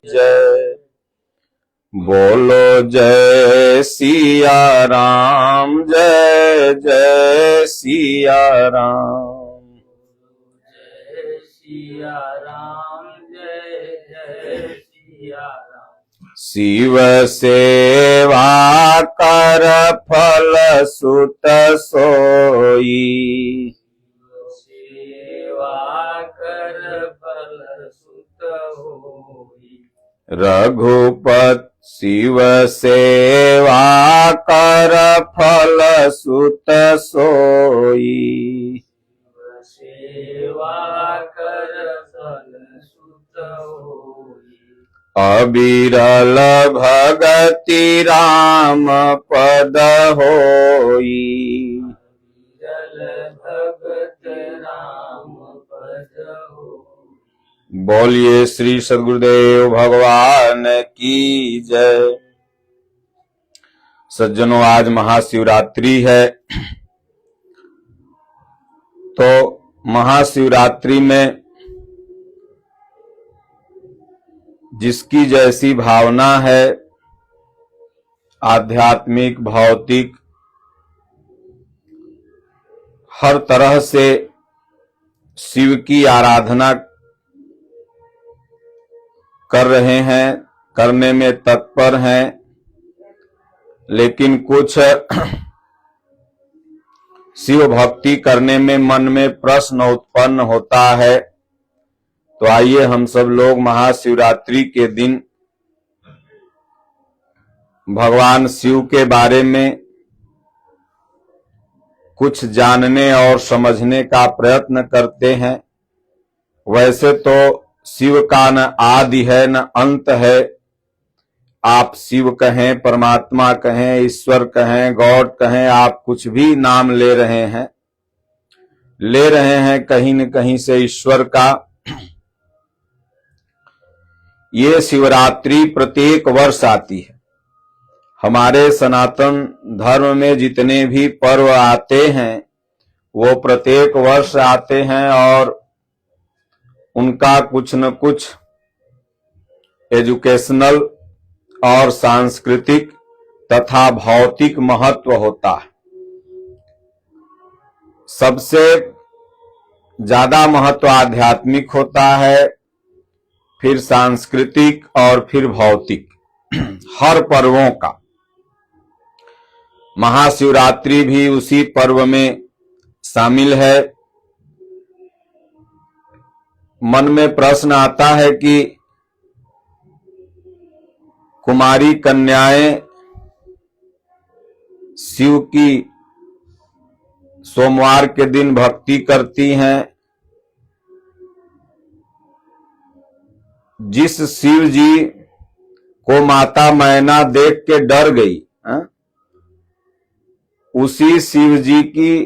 जय बोलो जय सिया राम, जय जय सिया राम। जय सिया राम, जय जय सिया राम। शिव सेवा कर फल सुत सोई, सेवा कर फल सुत होई। रघुपत शिव सेवा कर फल सुत सोई, सेवा कर फल सुत होई। अविरल भगति राम पद होई, जल भगत राम पद होई। बोलिए श्री सद्गुरुदेव भगवान की जय। सज्जनों, आज महाशिवरात्रि है। तो महाशिवरात्रि में जिसकी जैसी भावना है, आध्यात्मिक, भौतिक, हर तरह से शिव की आराधना कर रहे हैं, करने में तत्पर हैं। लेकिन कुछ शिव भक्ति करने में मन में प्रश्न उत्पन्न होता है। तो आइए हम सब लोग महाशिवरात्रि के दिन भगवान शिव के बारे में कुछ जानने और समझने का प्रयत्न करते हैं। वैसे तो शिव का न आदि है न अंत है। आप शिव कहें, परमात्मा कहें, ईश्वर कहें, गॉड कहें, आप कुछ भी नाम ले रहे हैं कहीं न कहीं से ईश्वर का। ये शिवरात्रि प्रत्येक वर्ष आती है। हमारे सनातन धर्म में जितने भी पर्व आते हैं वो प्रत्येक वर्ष आते हैं और उनका कुछ न कुछ एजुकेशनल और सांस्कृतिक तथा भौतिक महत्व होता है। सबसे ज्यादा महत्व आध्यात्मिक होता है, फिर सांस्कृतिक और फिर भौतिक। हर पर्वों का महाशिवरात्रि भी उसी पर्व में शामिल है। मन में प्रश्न आता है कि कुमारी कन्याएं शिव की सोमवार के दिन भक्ति करती हैं। जिस शिव जी को माता मैना देख के डर गई, उसी शिव जी की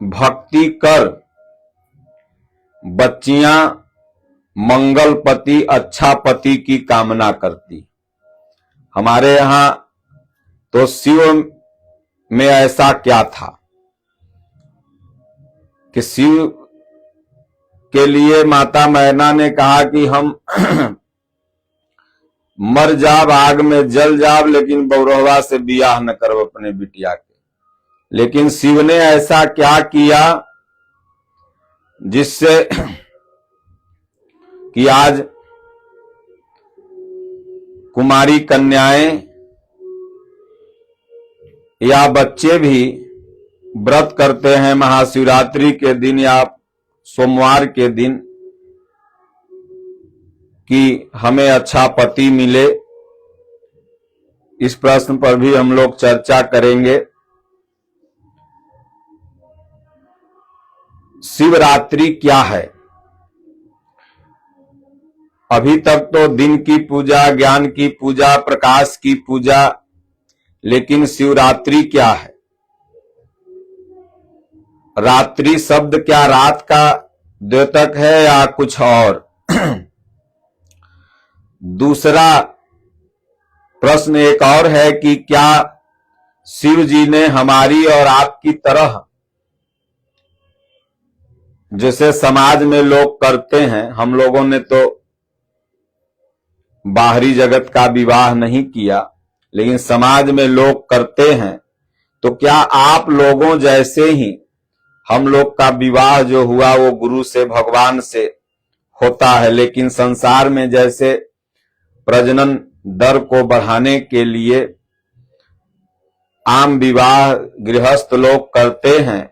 भक्ति कर बच्चियां मंगल पति, अच्छा पति की कामना करती। हमारे यहां तो शिव में ऐसा क्या था कि शिव के लिए माता मैना ने कहा कि हम मर जाब, आग में जल जाब, लेकिन बौरहवा से बियाह न करो अपने बिटिया के। लेकिन शिव ने ऐसा क्या किया जिससे कि आज कुमारी कन्याएं या बच्चे भी व्रत करते हैं महाशिवरात्रि के दिन या सोमवार के दिन कि हमें अच्छा पति मिले। इस प्रश्न पर भी हम लोग चर्चा करेंगे। शिवरात्रि क्या है? अभी तक तो दिन की पूजा, ज्ञान की पूजा, प्रकाश की पूजा, लेकिन शिवरात्रि क्या है? रात्रि शब्द क्या रात का द्योतक है या कुछ और? दूसरा प्रश्न एक और है कि क्या शिव जी ने हमारी और आपकी तरह, जैसे समाज में लोग करते हैं, हम लोगों ने तो बाहरी जगत का विवाह नहीं किया, लेकिन समाज में लोग करते हैं, तो क्या आप लोगों जैसे ही हम लोग का विवाह जो हुआ वो गुरु से, भगवान से होता है, लेकिन संसार में जैसे प्रजनन दर को बढ़ाने के लिए आम विवाह गृहस्थ लोग करते हैं,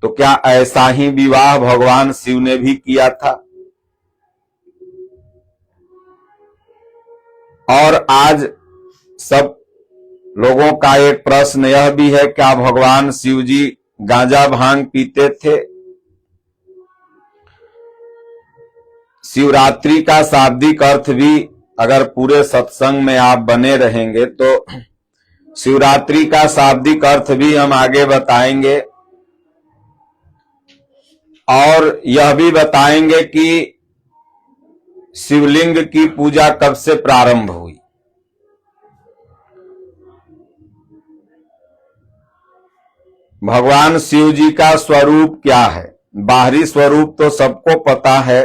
तो क्या ऐसा ही विवाह भगवान शिव ने भी किया था? और आज सब लोगों का एक प्रश्न यह भी है, क्या भगवान शिव जी गांजा भांग पीते थे? शिवरात्रि का शाब्दिक अर्थ भी अगर पूरे सत्संग में आप बने रहेंगे तो शिवरात्रि का शाब्दिक अर्थ भी हम आगे बताएंगे, और यह भी बताएंगे कि शिवलिंग की पूजा कब से प्रारंभ हुई। भगवान शिव जी का स्वरूप क्या है? बाहरी स्वरूप तो सबको पता है,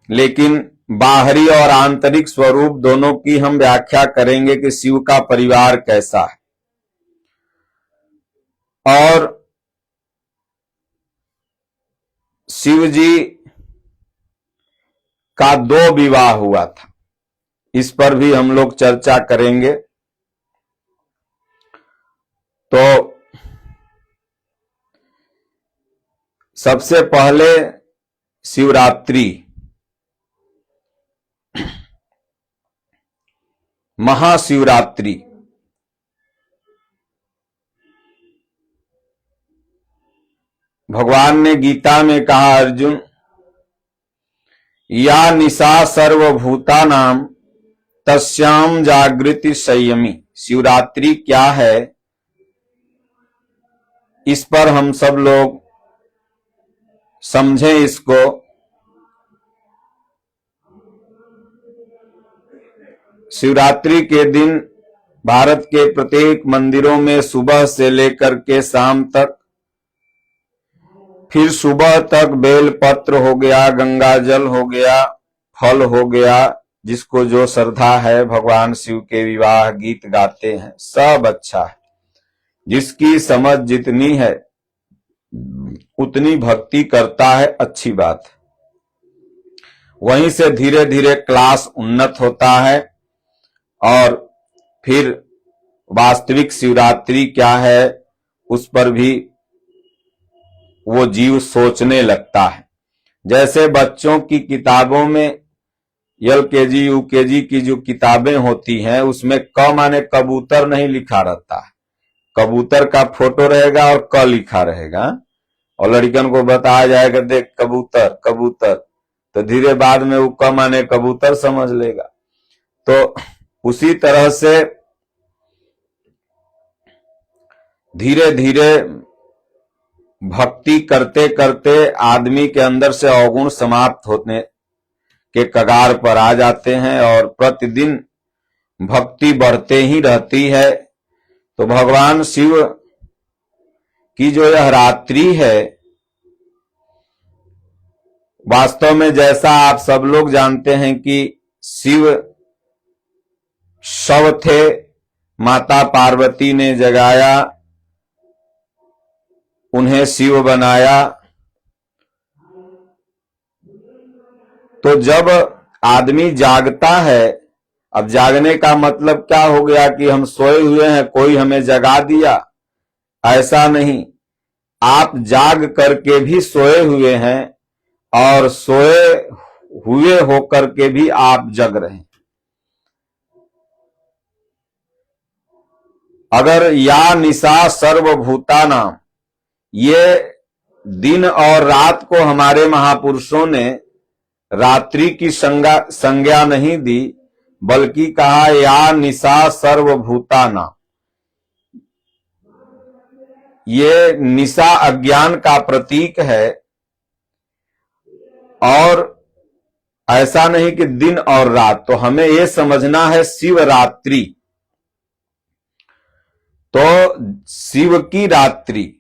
लेकिन बाहरी और आंतरिक स्वरूप दोनों की हम व्याख्या करेंगे कि शिव का परिवार कैसा है। और शिव जी का 2 विवाह हुआ था, इस पर भी हम लोग चर्चा करेंगे। तो सबसे पहले शिवरात्रि, महाशिवरात्रि। भगवान ने गीता में कहा, अर्जुन, या निशा सर्वभूतानां तस्याम जागृति संयमी। शिवरात्रि क्या है, इस पर हम सब लोग समझें इसको। शिवरात्रि के दिन भारत के प्रत्येक मंदिरों में सुबह से लेकर के शाम तक, फिर सुबह तक बेलपत्र हो गया, गंगा जल हो गया, फल हो गया, जिसको जो श्रद्धा है भगवान शिव के विवाह गीत गाते हैं, सब अच्छा है। जिसकी समझ जितनी है उतनी भक्ति करता है, अच्छी बात है। वहीं से धीरे धीरे क्लास उन्नत होता है और फिर वास्तविक शिवरात्रि क्या है उस पर भी वो जीव सोचने लगता है। जैसे बच्चों की किताबों में LKG UKG की जो किताबें होती हैं उसमें क माने कबूतर नहीं लिखा रहता है, कबूतर का फोटो रहेगा और क लिखा रहेगा, और लड़कियों को बताया जाएगा देख कबूतर कबूतर, तो धीरे बाद में वो क माने कबूतर समझ लेगा। तो उसी तरह से धीरे धीरे भक्ति करते करते आदमी के अंदर से अवगुण समाप्त होने के कगार पर आ जाते हैं और प्रतिदिन भक्ति बढ़ते ही रहती है। तो भगवान शिव की जो यह रात्रि है, वास्तव में जैसा आप सब लोग जानते हैं कि शिव शव थे, माता पार्वती ने जगाया, उन्हें शिव बनाया। तो जब आदमी जागता है, अब जागने का मतलब क्या हो गया कि हम सोए हुए हैं, कोई हमें जगा दिया, ऐसा नहीं। आप जाग करके भी सोए हुए हैं और सोए हुए होकर के भी आप जग रहे हैं। अगर या निशा सर्वभूतानां, ये दिन और रात को हमारे महापुरुषों ने रात्रि की संज्ञा नहीं दी, बल्कि कहा या निशा सर्वभूतानां। ये निशा अज्ञान का प्रतीक है, और ऐसा नहीं कि दिन और रात। तो हमें यह समझना है शिवरात्रि, तो शिव की रात्रि।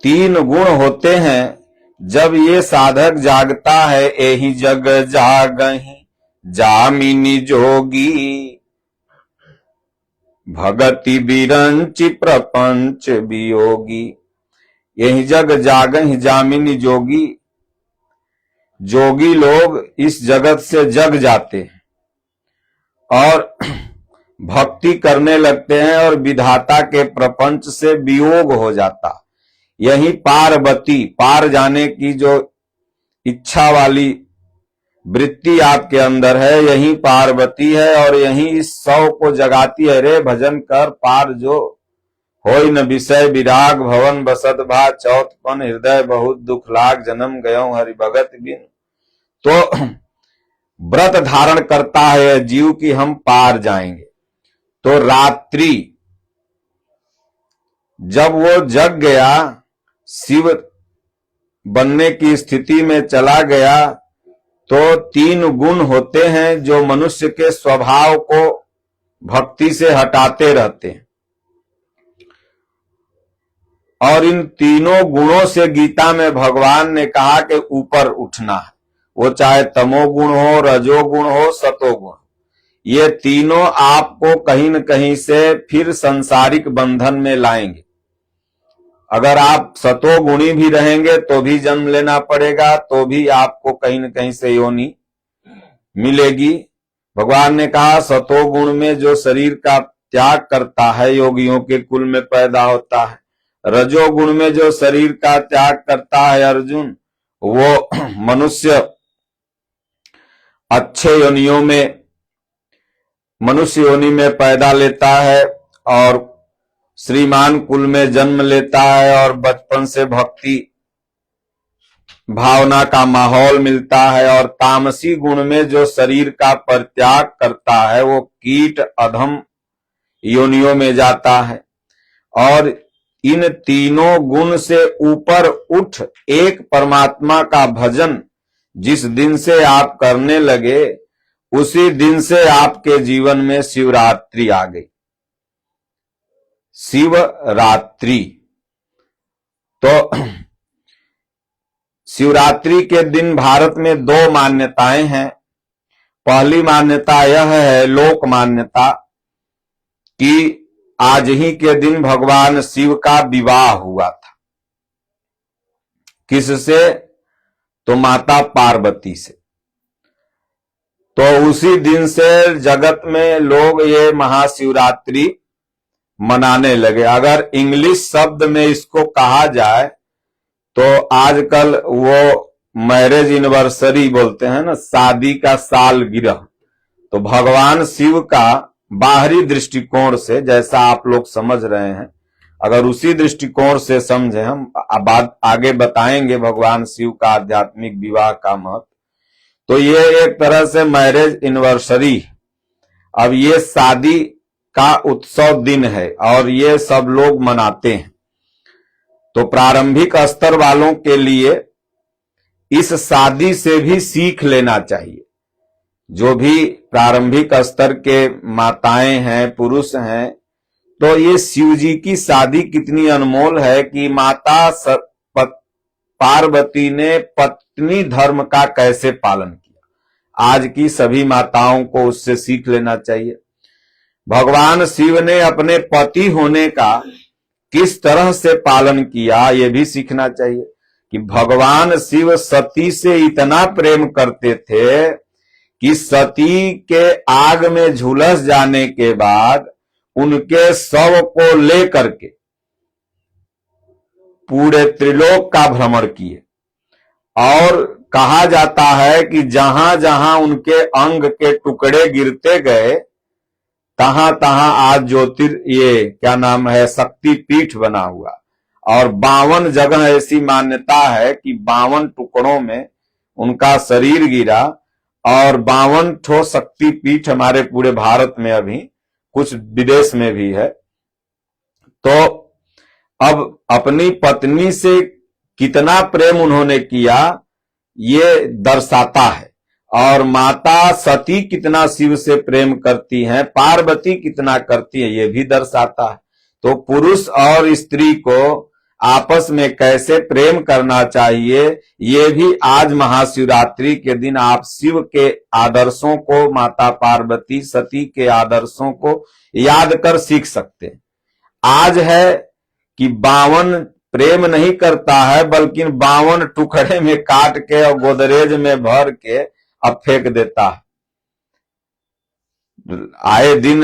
3 गुण होते हैं। जब ये साधक जागता है, एहि जग जागहि जामिनी जोगी, भगति बिरंचि प्रपंच वियोगी। यही जग जागहि जामिनी जोगी। जोगी लोग इस जगत से जग जाते हैं और भक्ति करने लगते हैं और विधाता के प्रपंच से वियोग हो जाता। यही पार्वती, पार जाने की जो इच्छा वाली वृत्ति आपके अंदर है, यही पार्वती है और यही इस सौ को जगाती है। रे भजन कर पार जो, होई न विषय विराग, भवन बसत भा चौथपन, हृदय बहुत दुख लाग, जन्म गयो हरि भगत बिन। तो व्रत धारण करता है जीव की हम पार जाएंगे। तो रात्रि जब वो जग गया, शिव बनने की स्थिति में चला गया, तो तीन गुण होते हैं जो मनुष्य के स्वभाव को भक्ति से हटाते रहते हैं। और इन तीनों गुणों से गीता में भगवान ने कहा कि ऊपर उठना है। वो चाहे तमोगुण हो, रजोगुण हो, सतोगुण, ये तीनों आपको कहीं न कहीं से फिर सांसारिक बंधन में लाएंगे। अगर आप सतोगुणी भी रहेंगे तो भी जन्म लेना पड़ेगा, तो भी आपको कहीं न कहीं से योनि मिलेगी। भगवान ने कहा सतोगुण में जो शरीर का त्याग करता है योगियों के कुल में पैदा होता है। रजोगुण में जो शरीर का त्याग करता है अर्जुन, वो मनुष्य अच्छे योनियों में, मनुष्य योनि में पैदा लेता है और श्रीमान कुल में जन्म लेता है और बचपन से भक्ति भावना का माहौल मिलता है। और तामसी गुण में जो शरीर का परित्याग करता है वो कीट अधम योनियों में जाता है। और इन तीनों गुण से ऊपर उठ एक परमात्मा का भजन जिस दिन से आप करने लगे, उसी दिन से आपके जीवन में शिवरात्रि आ गई। शिवरात्रि, तो शिवरात्रि के दिन भारत में दो मान्यताएं हैं। पहली मान्यता यह है लोक मान्यता कि आज ही के दिन भगवान शिव का विवाह हुआ था। किससे? तो माता पार्वती से। तो उसी दिन से जगत में लोग ये महाशिवरात्रि मनाने लगे। अगर इंग्लिश शब्द में इसको कहा जाए तो आजकल वो मैरिज एनिवर्सरी बोलते हैं ना, शादी का सालगिरह। तो भगवान शिव का बाहरी दृष्टिकोण से, जैसा आप लोग समझ रहे हैं, अगर उसी दृष्टिकोण से समझे, हम बात आगे बताएंगे भगवान शिव का आध्यात्मिक विवाह का महत्व, तो ये एक तरह से मैरिज एनिवर्सरी। अब ये शादी का उत्सव दिन है और ये सब लोग मनाते हैं। तो प्रारंभिक स्तर वालों के लिए इस शादी से भी सीख लेना चाहिए। जो भी प्रारंभिक स्तर के माताएं हैं, पुरुष हैं, तो ये शिव जी की शादी कितनी अनमोल है कि माता पार्वती ने पत्नी धर्म का कैसे पालन किया। आज की सभी माताओं को उससे सीख लेना चाहिए। भगवान शिव ने अपने पति होने का किस तरह से पालन किया, ये भी सीखना चाहिए कि भगवान शिव सती से इतना प्रेम करते थे कि सती के आग में झुलस जाने के बाद उनके शव को लेकर के पूरे त्रिलोक का भ्रमण किए। और कहा जाता है कि जहां जहां उनके अंग के टुकड़े गिरते गए, तहां तहां आज ये क्या नाम है, शक्ति पीठ बना हुआ। और 52 जगह ऐसी मान्यता है कि 52 टुकड़ों में उनका शरीर गिरा। और 52 ठो शक्ति पीठ हमारे पूरे भारत में, अभी कुछ विदेश में भी है। तो अब अपनी पत्नी से कितना प्रेम उन्होंने किया ये दर्शाता है। और माता सती कितना शिव से प्रेम करती हैं, पार्वती कितना करती है, ये भी दर्शाता है। तो पुरुष और स्त्री को आपस में कैसे प्रेम करना चाहिए, ये भी आज महाशिवरात्रि के दिन आप शिव के आदर्शों को, माता पार्वती सती के आदर्शों को याद कर सीख सकते हैं। आज है कि बावन प्रेम नहीं करता है, बल्कि बावन टुकड़े में काट के और गोदरेज में भर के अब फेंक देता है। आए दिन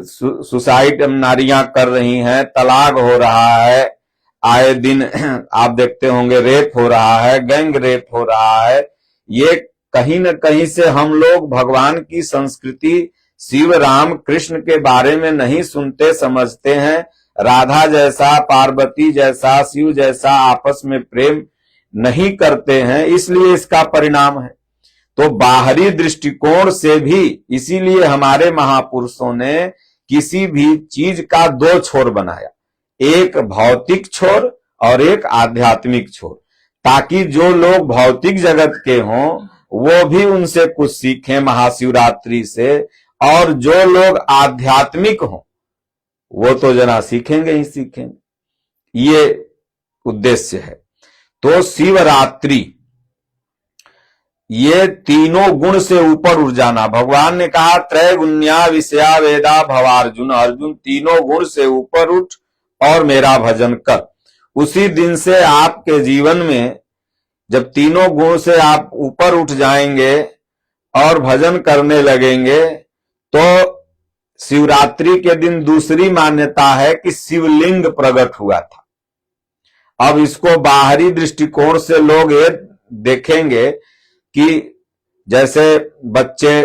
सुसाइड नारियां कर रही हैं, तलाक हो रहा है, आए दिन आप देखते होंगे रेप हो रहा है, गैंग रेप हो रहा है। ये कहीं न कहीं से हम लोग भगवान की संस्कृति, शिव राम कृष्ण के बारे में नहीं सुनते समझते हैं। राधा जैसा, पार्वती जैसा, शिव जैसा आपस में प्रेम नहीं करते हैं, इसलिए इसका परिणाम है। तो बाहरी दृष्टिकोण से भी इसीलिए हमारे महापुरुषों ने किसी भी चीज का दो छोर बनाया, एक भौतिक छोर और एक आध्यात्मिक छोर, ताकि जो लोग भौतिक जगत के हों वो भी उनसे कुछ सीखें महाशिवरात्रि से, और जो लोग आध्यात्मिक हों वो तो जना सीखेंगे ही सीखेंगे। ये उद्देश्य है। तो शिवरात्रि ये तीनों गुण से ऊपर उठ जाना। भगवान ने कहा त्रय गुण्या विषया वेदा भवार्जुन, अर्जुन तीनों गुण से ऊपर उठ और मेरा भजन कर। उसी दिन से आपके जीवन में जब तीनों गुण से आप ऊपर उठ जाएंगे और भजन करने लगेंगे, तो शिवरात्रि के दिन दूसरी मान्यता है कि शिवलिंग प्रकट हुआ था। अब इसको बाहरी दृष्टिकोण से लोग ये देखेंगे कि जैसे बच्चे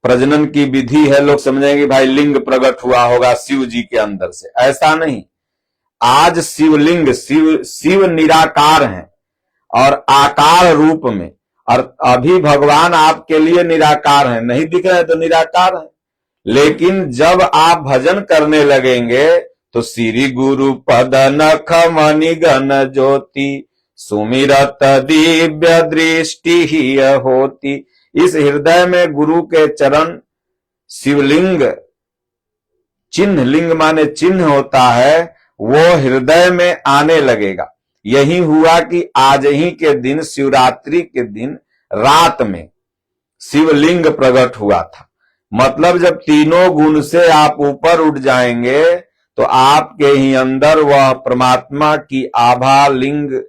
प्रजनन की विधि है, लोग समझेंगे भाई लिंग प्रकट हुआ होगा शिव जी के अंदर से। ऐसा नहीं। आज शिवलिंग, शिव निराकार हैं और आकार रूप में, और अभी भगवान आपके लिए निराकार हैं, नहीं दिख रहे तो निराकार हैं। लेकिन जब आप भजन करने लगेंगे तो श्री गुरु पद नख मणि गण ज्योति सुमिरत दिव्य दृष्टि ही होती। इस हृदय में गुरु के चरण शिवलिंग, चिन्ह, लिंग माने चिन्ह होता है, वो हृदय में आने लगेगा। यही हुआ कि आज ही के दिन, शिवरात्रि के दिन रात में शिवलिंग प्रकट हुआ था। मतलब जब तीनों गुण से आप ऊपर उठ जाएंगे तो आपके ही अंदर वह परमात्मा की आभा, लिंग,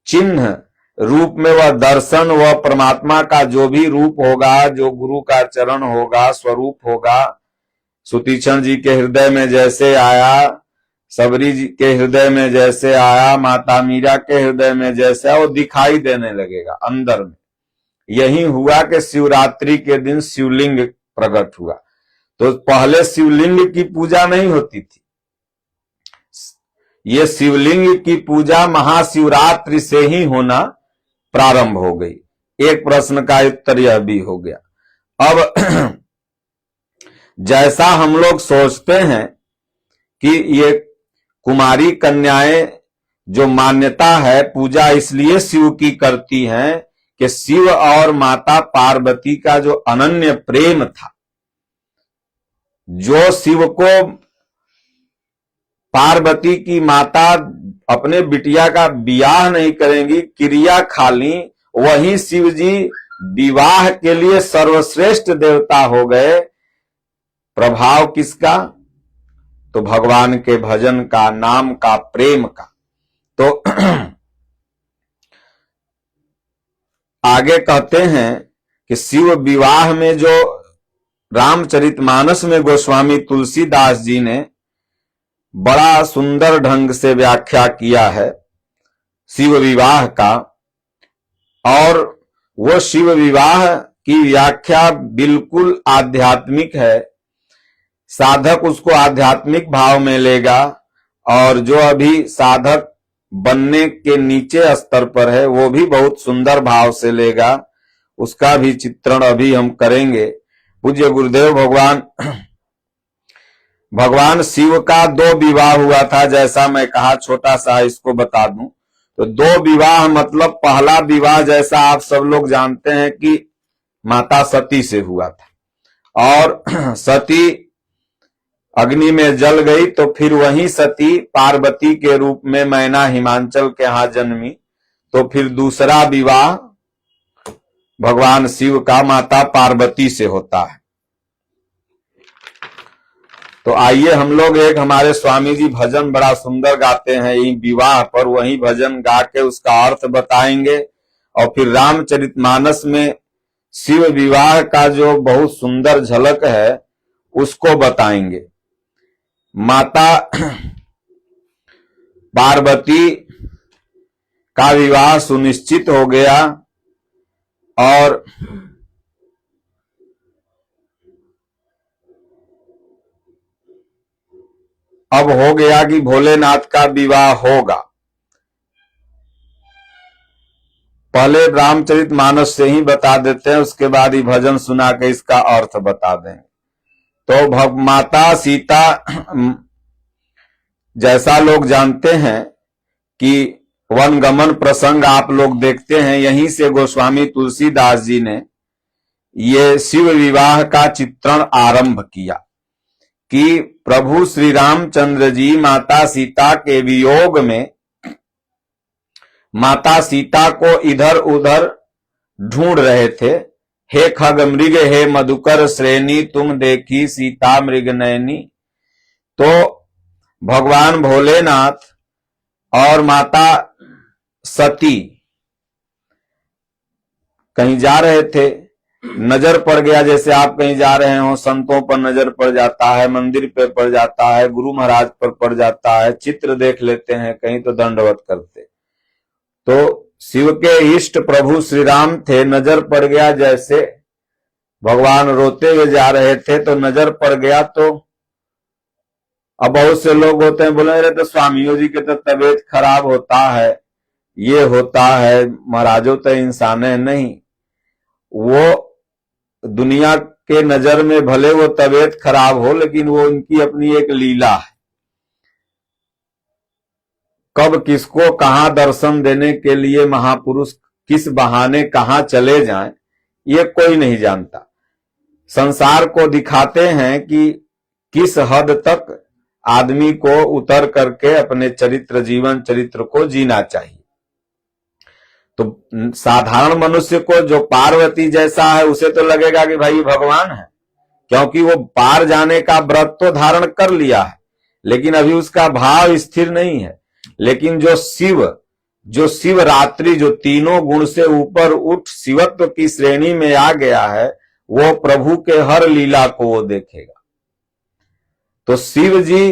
चिन्ह रूप में वह दर्शन, वह परमात्मा का जो भी रूप होगा, जो गुरु का चरण होगा, स्वरूप होगा, सुतीक्षण जी के हृदय में जैसे आया, सबरी जी के हृदय में जैसे आया, माता मीरा के हृदय में जैसे आया, वो दिखाई देने लगेगा अंदर में। यही हुआ कि शिवरात्रि के दिन शिवलिंग प्रकट हुआ। तो पहले शिवलिंग की पूजा नहीं होती थी, ये शिवलिंग की पूजा महाशिवरात्रि से ही होना प्रारंभ हो गई। एक प्रश्न का उत्तर यह भी हो गया। अब जैसा हम लोग सोचते हैं कि ये कुमारी कन्याएं जो मान्यता है पूजा इसलिए शिव की करती हैं कि शिव और माता पार्वती का जो अनन्य प्रेम था, जो शिव को पार्वती की माता अपने बिटिया का विवाह नहीं करेंगी, क्रिया खाली, वही शिव जी विवाह के लिए सर्वश्रेष्ठ देवता हो गए। प्रभाव किसका? तो भगवान के भजन का, नाम का, प्रेम का। तो आगे कहते हैं कि शिव विवाह में जो रामचरितमानस में गोस्वामी तुलसीदास जी ने बड़ा सुंदर ढंग से व्याख्या किया है शिव विवाह का, और वो शिव विवाह की व्याख्या बिल्कुल आध्यात्मिक है। साधक उसको आध्यात्मिक भाव में लेगा, और जो अभी साधक बनने के नीचे स्तर पर है वो भी बहुत सुंदर भाव से लेगा। उसका भी चित्रण अभी हम करेंगे। पूज्य गुरुदेव भगवान शिव का 2 विवाह हुआ था, जैसा मैं कहा, छोटा सा इसको बता दूं तो 2 विवाह मतलब पहला विवाह जैसा आप सब लोग जानते हैं कि माता सती से हुआ था, और सती अग्नि में जल गई तो फिर वही सती पार्वती के रूप में मैना हिमांचल के यहां जन्मी। तो फिर दूसरा विवाह भगवान शिव का माता पार्वती से होता है। तो आइए हम लोग एक हमारे स्वामी जी भजन बड़ा सुंदर गाते हैं इन विवाह पर, वही भजन गा के उसका अर्थ बताएंगे और फिर रामचरितमानस में शिव विवाह का जो बहुत सुंदर झलक है उसको बताएंगे। माता पार्वती का विवाह सुनिश्चित हो गया और अब हो गया कि भोलेनाथ का विवाह होगा। पहले रामचरितमानस से ही बता देते हैं, उसके बाद ही भजन सुना के इसका अर्थ बता देंगे। तो माता सीता, जैसा लोग जानते हैं कि वनगमन प्रसंग आप लोग देखते हैं, यहीं से गोस्वामी तुलसीदास जी ने ये शिव विवाह का चित्रण आरंभ किया कि प्रभु श्री रामचंद्र जी माता सीता के वियोग में माता सीता को इधर उधर ढूंढ रहे थे। हे खग मृग हे मधुकर श्रेणी तुम देखी सीता मृग नयनी। तो भगवान भोलेनाथ और माता सती कहीं जा रहे थे, नजर पड़ गया, जैसे आप कहीं जा रहे हो संतों पर नजर पड़ जाता है, मंदिर पे पड़ जाता है, गुरु महाराज पर पड़ जाता है, चित्र देख लेते हैं कहीं तो दंडवत करते। तो शिव के इष्ट प्रभु श्री राम थे, नजर पड़ गया, जैसे भगवान रोते हुए जा रहे थे तो नजर पड़ गया। तो अब बहुत से लोग होते हैं, बोले अरे तो स्वामियों जी के तो तबीयत खराब होता है, ये होता है, महाराजों तो इंसान है नहीं। वो दुनिया के नजर में भले वो तबीयत खराब हो, लेकिन वो उनकी अपनी एक लीला है। कब किसको कहां दर्शन देने के लिए महापुरुष किस बहाने कहां चले जाएं, ये कोई नहीं जानता। संसार को दिखाते हैं कि किस हद तक आदमी को उतर करके अपने चरित्र, जीवन चरित्र को जीना चाहिए। तो साधारण मनुष्य को जो पार्वती जैसा है उसे तो लगेगा कि भाई भगवान है, क्योंकि वो पार जाने का व्रत तो धारण कर लिया है, लेकिन अभी उसका भाव स्थिर नहीं है। लेकिन जो शिव रात्रि, जो तीनों गुण से ऊपर उठ शिवत्व की श्रेणी में आ गया है, वो प्रभु के हर लीला को वो देखेगा। तो शिव जी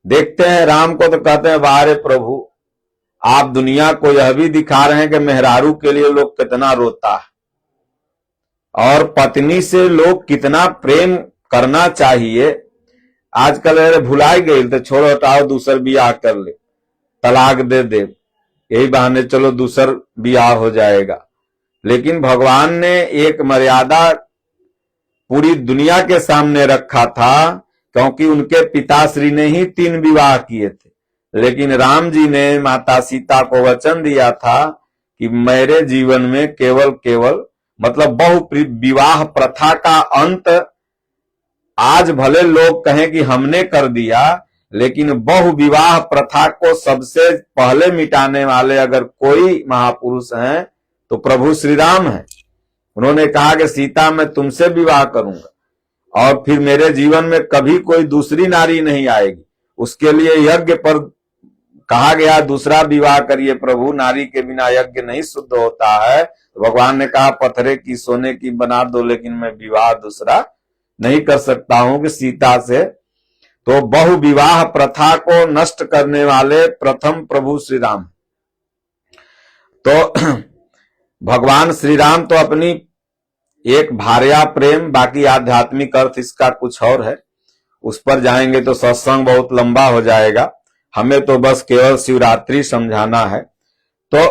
देखते हैं राम को तो कहते हैं वारे प्रभु, आप दुनिया को यह भी दिखा रहे हैं कि मेहरारू के लिए लोग कितना रोता है और पत्नी से लोग कितना प्रेम करना चाहिए। आजकल अरे भुलाई गई तो छोड़ो हटाओ दूसर बियाह कर ले, तलाक दे दे, यही बहाने चलो दूसर बियाह हो जाएगा। लेकिन भगवान ने एक मर्यादा पूरी दुनिया के सामने रखा था, क्योंकि उनके पिताश्री ने ही 3 विवाह किए थे। लेकिन राम जी ने माता सीता को वचन दिया था कि मेरे जीवन में केवल मतलब बहु विवाह प्रथा का अंत, आज भले लोग कहें कि हमने कर दिया, लेकिन बहु विवाह प्रथा को सबसे पहले मिटाने वाले अगर कोई महापुरुष हैं तो प्रभु श्री राम हैं। उन्होंने कहा कि सीता मैं तुमसे विवाह करूंगा और फिर मेरे जीवन में कभी कोई दूसरी नारी नहीं आएगी। उसके लिए यज्ञ पर कहा गया दूसरा विवाह करिए प्रभु, नारी के बिना यज्ञ नहीं शुद्ध होता है। तो भगवान ने कहा पत्थरे की सोने की बना दो, लेकिन मैं विवाह दूसरा नहीं कर सकता हूं कि सीता से। तो बहु विवाह प्रथा को नष्ट करने वाले प्रथम प्रभु श्री राम। तो भगवान श्री राम तो अपनी एक भार्या प्रेम, बाकी आध्यात्मिक अर्थ इसका कुछ और है, उस पर जाएंगे तो सत्संग बहुत लंबा हो जाएगा। हमें तो बस केवल शिवरात्रि समझाना है। तो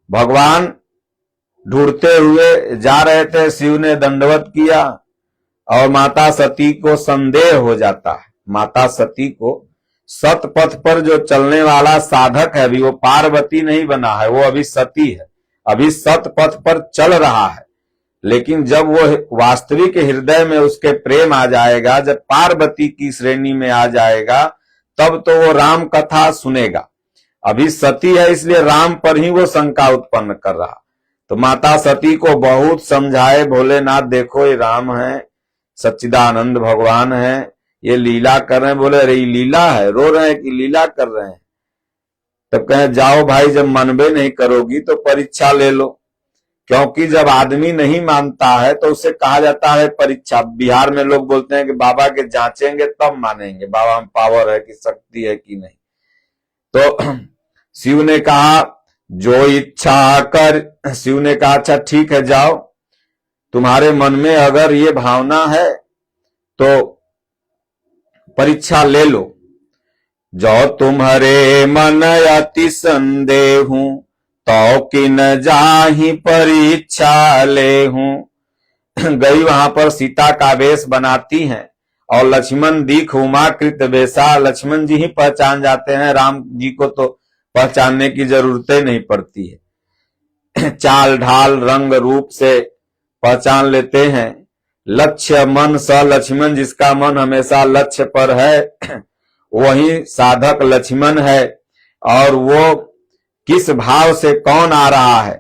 भगवान ढूंढते हुए जा रहे थे, शिव ने दंडवत किया और माता सती को संदेह हो जाता है। माता सती को सत पथ पर जो चलने वाला साधक है, अभी वो पार्वती नहीं बना है, वो अभी सती है, अभी सत पथ पर चल रहा है। लेकिन जब वो वास्तविक हृदय में उसके प्रेम आ जाएगा, जब पार्वती की श्रेणी में आ जाएगा, तब तो वो राम कथा सुनेगा। अभी सती है इसलिए राम पर ही वो शंका उत्पन्न कर रहा। तो माता सती को बहुत समझाए, भोलेनाथ देखो ये राम है, सच्चिदानंद भगवान है, ये लीला कर रहे हैं। बोले अरे ये लीला है, रो रहे हैं कि लीला कर रहे हैं? तब कहे जाओ भाई, जब मनबे नहीं करोगी तो परीक्षा ले लो, क्योंकि जब आदमी नहीं मानता है तो उसे कहा जाता है परीक्षा। बिहार में लोग बोलते हैं कि बाबा के जांचेंगे तब मानेंगे बाबा में पावर है कि शक्ति है कि नहीं। तो शिव ने कहा जो इच्छा कर, शिव ने कहा अच्छा ठीक है जाओ, तुम्हारे मन में अगर ये भावना है तो परीक्षा ले लो। जो तुम्हारे मन अति संदेहू तो किन जाहि परीक्षा ले हूं। गई वहां पर सीता का वेश बनाती हैं और लक्ष्मण दीख उमाकृत वेशा। लक्ष्मण जी ही पहचान जाते हैं, राम जी को तो पहचानने की जरूरत नहीं पड़ती है। चाल ढाल रंग रूप से पहचान लेते हैं। लक्ष्य मन स लक्ष्मण, जिसका मन हमेशा लक्ष्य पर है वही साधक लक्ष्मण है। और वो किस भाव से कौन आ रहा है,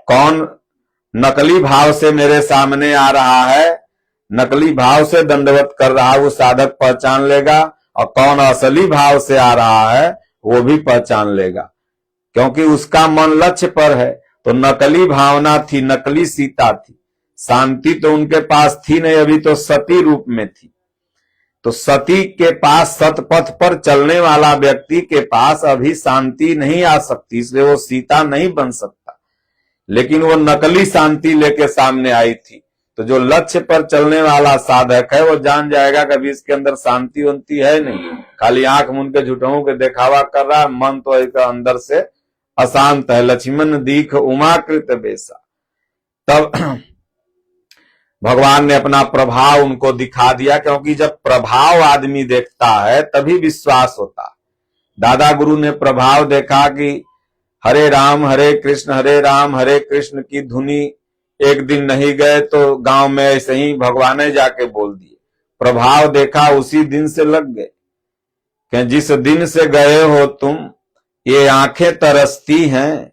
कौन नकली भाव से मेरे सामने आ रहा है, नकली भाव से दंडवत कर रहा है, वो साधक पहचान लेगा। और कौन असली भाव से आ रहा है वो भी पहचान लेगा, क्योंकि उसका मन लक्ष्य पर है। तो नकली भावना थी, नकली सीता थी, शांति तो उनके पास थी नहीं, अभी तो सती रूप में थी। तो सती के पास, सतपथ पर चलने वाला व्यक्ति के पास अभी शांति नहीं आ सकती, इसलिए वो सीता नहीं बन सकता। लेकिन वो नकली शांति लेके सामने आई थी। तो जो लक्ष्य पर चलने वाला साधक है वो जान जाएगा कभी इसके अंदर शांति होती है नहीं, खाली आंख मूंद के झूठों के दिखावा कर रहा है, मन तो एक अंदर से अशांत है। लक्ष्मण दीख उमाकृत बेसा। तब भगवान ने अपना प्रभाव उनको दिखा दिया, क्योंकि जब प्रभाव आदमी देखता है तभी विश्वास होता। दादा गुरु ने प्रभाव देखा कि हरे राम हरे कृष्ण की धुनी एक दिन नहीं गए तो गांव में ऐसे ही भगवान ने जाके बोल दिए। प्रभाव देखा, उसी दिन से लग गए कि जिस दिन से गए हो तुम ये आंखें तरसती हैं।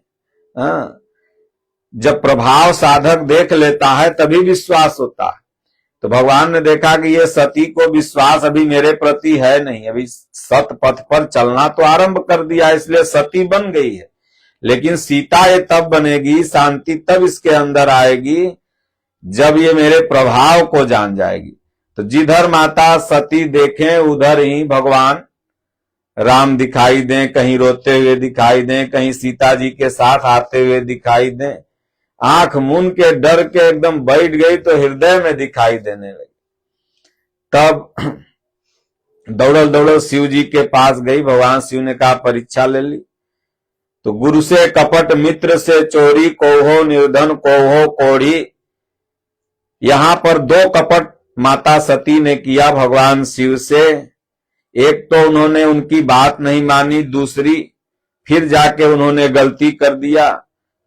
जब प्रभाव साधक देख लेता है तभी विश्वास होता है। तो भगवान ने देखा कि ये सती को विश्वास अभी मेरे प्रति है नहीं, अभी सत पथ पर चलना तो आरंभ कर दिया, इसलिए सती बन गई है। लेकिन सीता ये तब बनेगी, शांति तब इसके अंदर आएगी जब ये मेरे प्रभाव को जान जाएगी। तो जिधर माता सती देखें उधर ही भगवान राम दिखाई दें, कहीं रोते हुए दिखाई दें, कहीं सीता जी के साथ आते हुए दिखाई दें। आंख मूंद के डर के एकदम बैठ गई तो हृदय में दिखाई देने लगी। तब दौड़ल दौड़ल शिव जी के पास गई। भगवान शिव ने कहा परीक्षा ले ली। तो गुरु से कपट, मित्र से चोरी, कोहो निर्धन कोहो कोढ़ी। यहां पर दो कपट माता सती ने किया भगवान शिव से। एक तो उन्होंने उनकी बात नहीं मानी, दूसरी फिर जाके उन्होंने गलती कर दिया।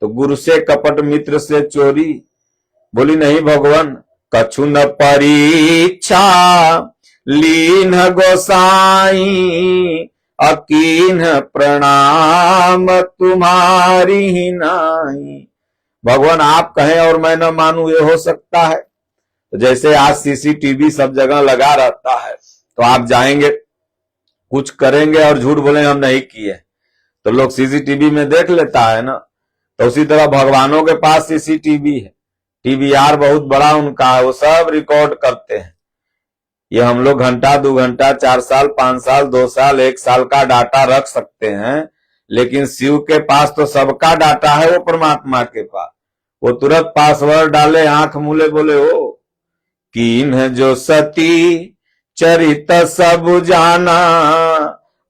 तो गुरु से कपट, मित्र से चोरी। बोली नहीं भगवान, कछु न परीक्षा लीन गोसाई, अकीन प्रणाम तुम्हारी ही नाई। भगवान आप कहें और मैं न मानूं, ये हो सकता है? तो जैसे आज सीसीटीवी सब जगह लगा रहता है, तो आप जाएंगे कुछ करेंगे और झूठ बोलेंगे हम नहीं किए, तो लोग सीसीटीवी में देख लेता है ना। तो उसी तरह भगवानों के पास सीसीटीवी है, टीवीआर बहुत बड़ा उनका है, वो सब रिकॉर्ड करते हैं। ये हम लोग घंटा 2 घंटा 4 साल 5 साल 2 साल 1 साल का डाटा रख सकते हैं, लेकिन शिव के पास तो सबका डाटा है। वो परमात्मा के पास वो तुरंत पासवर्ड डाले, आंख मूले, बोले ओ कीन है जो सती चरित सब जाना,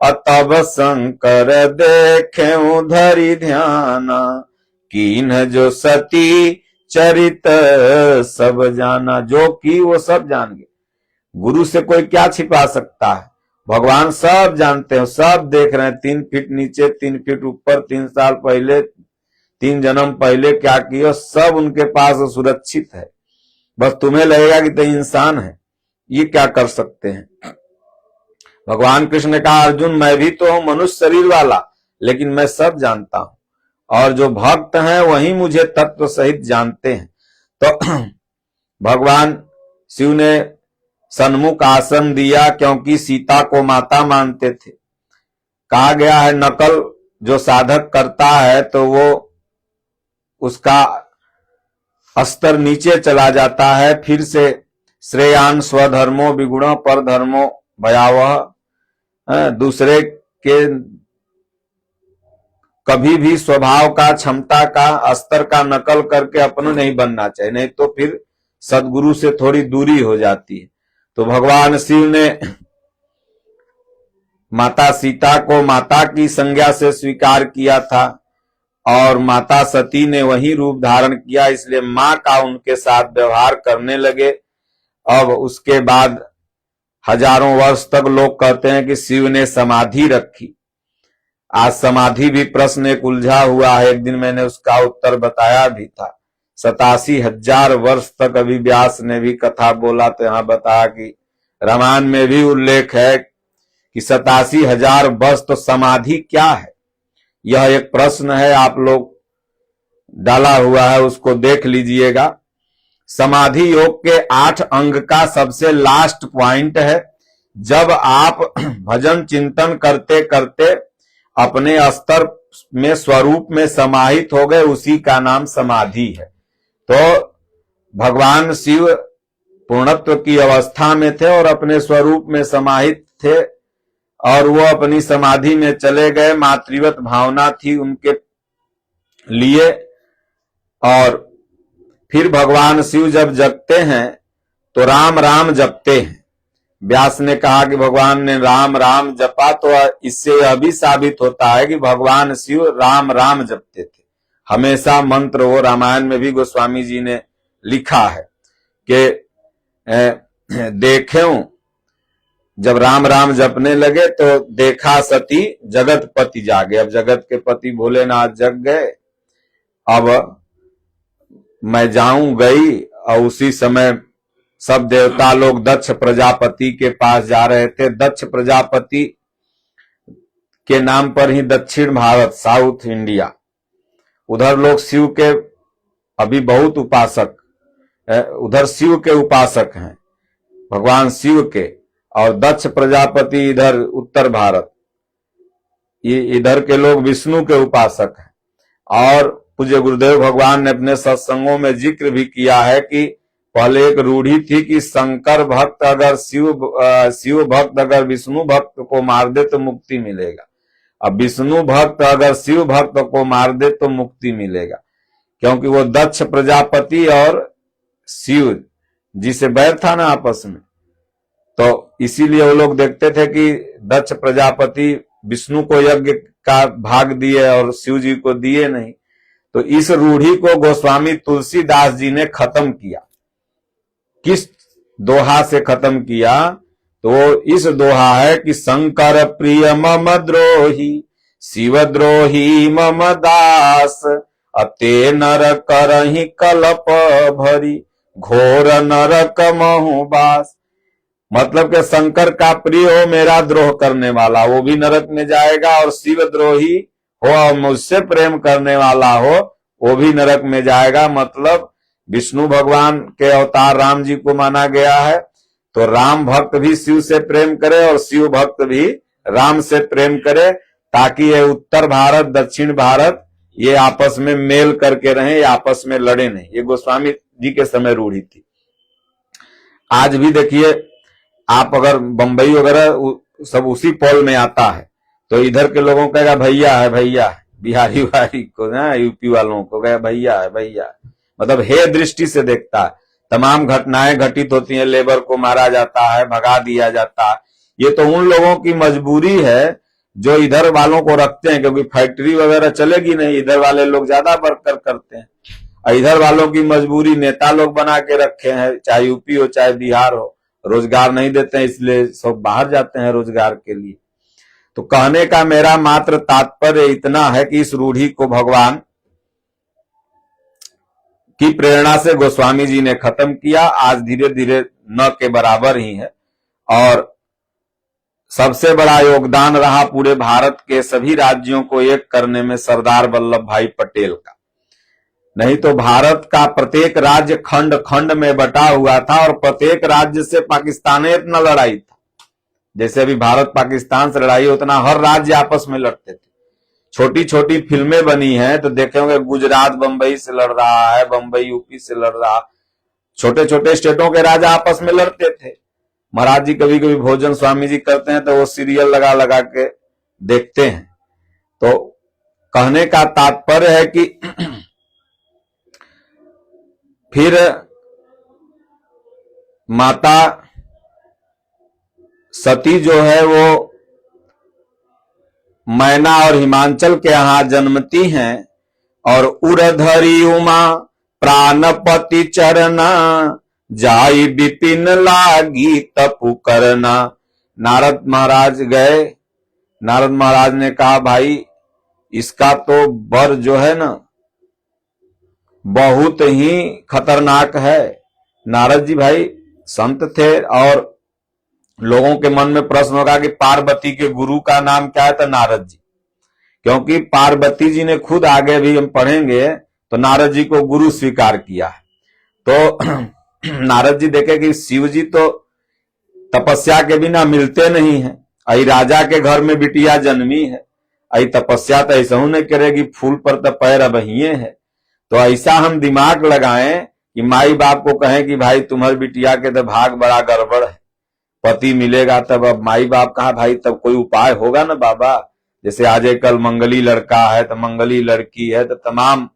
अतब शंकर देखे उधरी ध्याना। कीन है जो सती चरित सब जाना, जो की वो सब जान गए। गुरु से कोई क्या छिपा सकता है? भगवान सब जानते हैं, सब देख रहे हैं। 3 फीट नीचे 3 फीट ऊपर, 3 साल पहले 3 जन्म पहले क्या किए, सब उनके पास सुरक्षित है। बस तुम्हें लगेगा कि तुम इंसान है, ये क्या कर सकते हैं। भगवान कृष्ण ने कहा, अर्जुन मैं भी तो हूं मनुष्य शरीर वाला, लेकिन मैं सब जानता हूं, और जो भक्त हैं वही मुझे तत्व सहित जानते हैं। तो भगवान शिव ने सन्मुख आसन दिया, क्योंकि सीता को माता मानते थे। कहा गया है नकल जो साधक करता है तो वो उसका स्तर नीचे चला जाता है, फिर से श्रेयान स्वधर्मो विगुणो पर धर्मो भयावह। दूसरे के कभी भी स्वभाव का, क्षमता का, स्तर का नकल करके अपना नहीं बनना चाहिए, नहीं तो फिर सदगुरु से थोड़ी दूरी हो जाती है। तो भगवान शिव ने माता सीता को माता की संज्ञा से स्वीकार किया था, और माता सती ने वही रूप धारण किया, इसलिए मां का उनके साथ व्यवहार करने लगे। अब उसके बाद हजारों वर्ष तक लोग कहते हैं कि शिव ने समाधि रखी। आज समाधि भी प्रश्न एक उलझा हुआ है, एक दिन मैंने उसका उत्तर बताया भी था। 87,000 वर्ष तक अभी व्यास ने भी कथा बोला, तो यहां बताया कि रामायण में भी उल्लेख है कि 87,000 वर्ष। तो समाधि क्या है, यह एक प्रश्न है, आप लोग डाला हुआ है, उसको देख लीजिएगा। समाधि योग के 8 अंग का सबसे लास्ट पॉइंट है। जब आप भजन चिंतन करते करते अपने स्तर में, स्वरूप में समाहित हो गए, उसी का नाम समाधि है। तो भगवान शिव पूर्णत्व की अवस्था में थे और अपने स्वरूप में समाहित थे, और वो अपनी समाधि में चले गए। मातृवत भावना थी उनके लिए। और फिर भगवान शिव जब जगते हैं तो राम राम जपते हैं। व्यास ने कहा कि भगवान ने राम राम जपा, तो इससे यह भी साबित होता है कि भगवान शिव राम राम जपते थे हमेशा। मंत्र वो रामायण में भी गोस्वामी जी ने लिखा है कि देखें जब राम राम जपने लगे तो देखा सती जगत पति जागे। अब जगत के पति भोलेनाथ जग गए। अब मैं जाऊं गई, और उसी समय सब देवता लोग दक्ष प्रजापति के पास जा रहे थे। दक्ष प्रजापति के नाम पर ही दक्षिण भारत, साउथ इंडिया, उधर लोग शिव के अभी बहुत उपासक, उधर शिव के उपासक हैं, भगवान शिव के। और दक्ष प्रजापति इधर उत्तर भारत, ये इधर के लोग विष्णु के उपासक हैं। और पूज्य गुरुदेव भगवान ने अपने सत्संगों में जिक्र भी किया है कि पहले एक रूढ़ी थी कि शंकर भक्त अगर शिव भक्त अगर विष्णु भक्त को मार दे तो मुक्ति मिलेगा। अब विष्णु भक्त अगर शिव भक्त को मार दे तो मुक्ति मिलेगा, क्योंकि वो दक्ष प्रजापति और शिव जिसे बैर था ना आपस में, तो इसीलिए वो लोग देखते थे कि दक्ष प्रजापति विष्णु को यज्ञ का भाग दिए और शिव जी को दिए नहीं। तो इस रूढ़ी को गोस्वामी तुलसीदास जी ने खत्म किया। किस दोहा से खत्म किया? तो इस दोहा है कि शंकर प्रिय मम द्रोही, शिव द्रोही मम दास, अते नर करहि कलप भरी, घोर नरक महु बास। मतलब कि शंकर का प्रिय हो, मेरा द्रोह करने वाला, वो भी नरक में जाएगा, और शिव द्रोही हो और मुझसे प्रेम करने वाला हो, वो भी नरक में जाएगा। मतलब विष्णु भगवान के अवतार राम जी को माना गया है, तो राम भक्त भी शिव से प्रेम करे और शिव भक्त भी राम से प्रेम करे, ताकि ये उत्तर भारत दक्षिण भारत ये आपस में मेल करके रहे, आपस में लड़े नहीं। ये गोस्वामी जी के समय रूढ़ी थी। आज भी देखिए, आप अगर बंबई वगैरह सब उसी पॉल में आता है, तो इधर के लोगों को कहेगा भैया है, भैया है, बिहारी वारी को ना, यूपी वालों को कहेगा भैया है, भैया है। मतलब हे दृष्टि से देखता है। तमाम घटनाएं घटित होती हैं, लेबर को मारा जाता है, भगा दिया जाता है। ये तो उन लोगों की मजबूरी है जो इधर वालों को रखते हैं, क्योंकि फैक्ट्री वगैरह चलेगी नहीं, इधर वाले लोग ज्यादा वर्कर करते हैं। इधर वालों की मजबूरी नेता लोग बना के रखे हैं, चाहे यूपी हो चाहे बिहार हो, रोजगार नहीं देते हैं, इसलिए सब बाहर जाते हैं रोजगार के लिए। तो कहने का मेरा मात्र तात्पर्य इतना है कि इस रूढ़ी को भगवान की प्रेरणा से गोस्वामी जी ने खत्म किया। आज धीरे धीरे न के बराबर ही है। और सबसे बड़ा योगदान रहा पूरे भारत के सभी राज्यों को एक करने में सरदार वल्लभ भाई पटेल का। नहीं तो भारत का प्रत्येक राज्य खंड खंड में बटा हुआ था और प्रत्येक राज्य से पाकिस्तान इतना लड़ाई था। जैसे अभी भारत पाकिस्तान से लड़ाई, उतना हर राज्य आपस में लड़ते थे। छोटी छोटी फिल्में बनी हैं तो देखे होंगे, गुजरात बंबई से लड़ रहा है, बंबई यूपी से लड़ रहा। छोटे छोटे स्टेटों के राजा आपस में लड़ते थे। महाराज जी कभी कभी भोजन स्वामी जी करते हैं तो वो सीरियल लगा लगा के देखते हैं। तो कहने का तात्पर्य है कि फिर माता सती जो है वो मैना और हिमांचल के यहां जन्मती हैं और उरधरी उमा प्राणपति चरना जाई विपिन लागी तपु करना। नारद महाराज गए। नारद महाराज ने कहा भाई इसका तो वर जो है ना बहुत ही खतरनाक है। नारद जी भाई संत थे और लोगों के मन में प्रश्न होगा कि पार्वती के गुरु का नाम क्या है, तो नारद जी, क्योंकि पार्वती जी ने खुद, आगे भी हम पढ़ेंगे, तो नारद जी को गुरु स्वीकार किया है। तो नारद जी देखे कि शिव जी तो तपस्या के बिना मिलते नहीं है। आई राजा के घर में बिटिया जन्मी है, आई तपस्या तो ऐसा नहीं करेगी, फूल पर तो पैर अबहिए है। तो ऐसा हम दिमाग लगाएं कि माई बाप को कहें कि भाई तुम्हारी बिटिया के तो भाग बड़ा गड़बड़ है, पति मिलेगा तब। अब माई बाप कहा भाई तब कोई उपाय होगा ना बाबा। जैसे आज कल मंगली लड़का है तो मंगली लड़की है, तो तमाम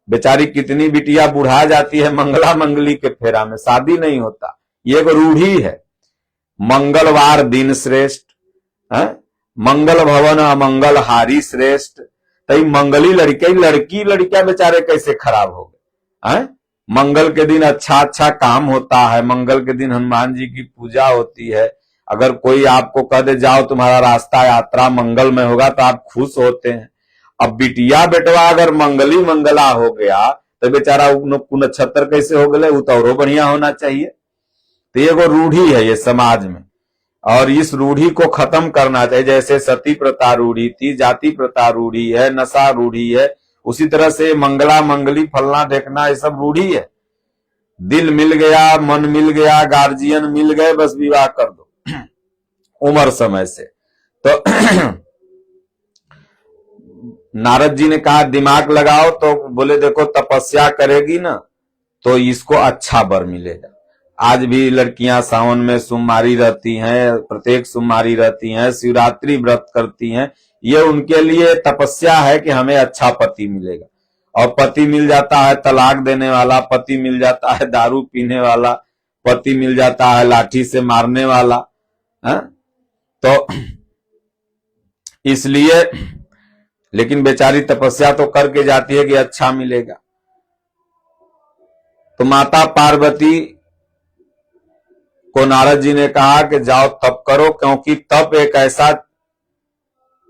बेचारी कितनी बिटिया बुढ़ा जाती है मंगला मंगली के फेरा में, शादी नहीं होता। ये एक रूढ़ी है। मंगलवार दिन श्रेष्ठ है, मंगल भवन अमंगल हारी श्रेष्ठ। तो मंगली लड़की लड़कियां बेचारे कैसे खराब हो गए। मंगल के दिन अच्छा अच्छा काम होता है, मंगल के दिन हनुमान जी की पूजा होती है। अगर कोई आपको कह दे जाओ तुम्हारा रास्ता यात्रा मंगल में होगा तो आप खुश होते हैं। अब बिटिया बेटवा अगर मंगली मंगला हो गया तो बेचारा नक्षत्र कैसे हो गए, उतरो बढ़िया होना चाहिए। तो ये वो रूढ़ी है ये समाज में, और इस रूढ़ी को खत्म करना चाहिए। जैसे सती प्रथा रूढ़ी थी, जाति प्रथा रूढ़ी है, नशा रूढ़ी है, उसी तरह से मंगला मंगली फलना देखना ये सब रूढ़ी है। दिल मिल गया, मन मिल गया, गार्जियन मिल गए, बस विवाह कर दो उम्र समय से। तो नारद जी ने कहा दिमाग लगाओ, तो बोले देखो तपस्या करेगी ना तो इसको अच्छा वर मिलेगा। आज भी लड़कियां सावन में सोमवारी रहती हैं, प्रत्येक सोमवारी रहती हैं, शिवरात्रि व्रत करती हैं। ये उनके लिए तपस्या है कि हमें अच्छा पति मिलेगा। और पति मिल जाता है तलाक देने वाला, पति मिल जाता है दारू पीने वाला, पति मिल जाता है लाठी से मारने वाला है? तो इसलिए, लेकिन बेचारी तपस्या तो करके जाती है कि अच्छा मिलेगा। तो माता पार्वती को नारद जी ने कहा कि जाओ तप करो, क्योंकि तप एक ऐसा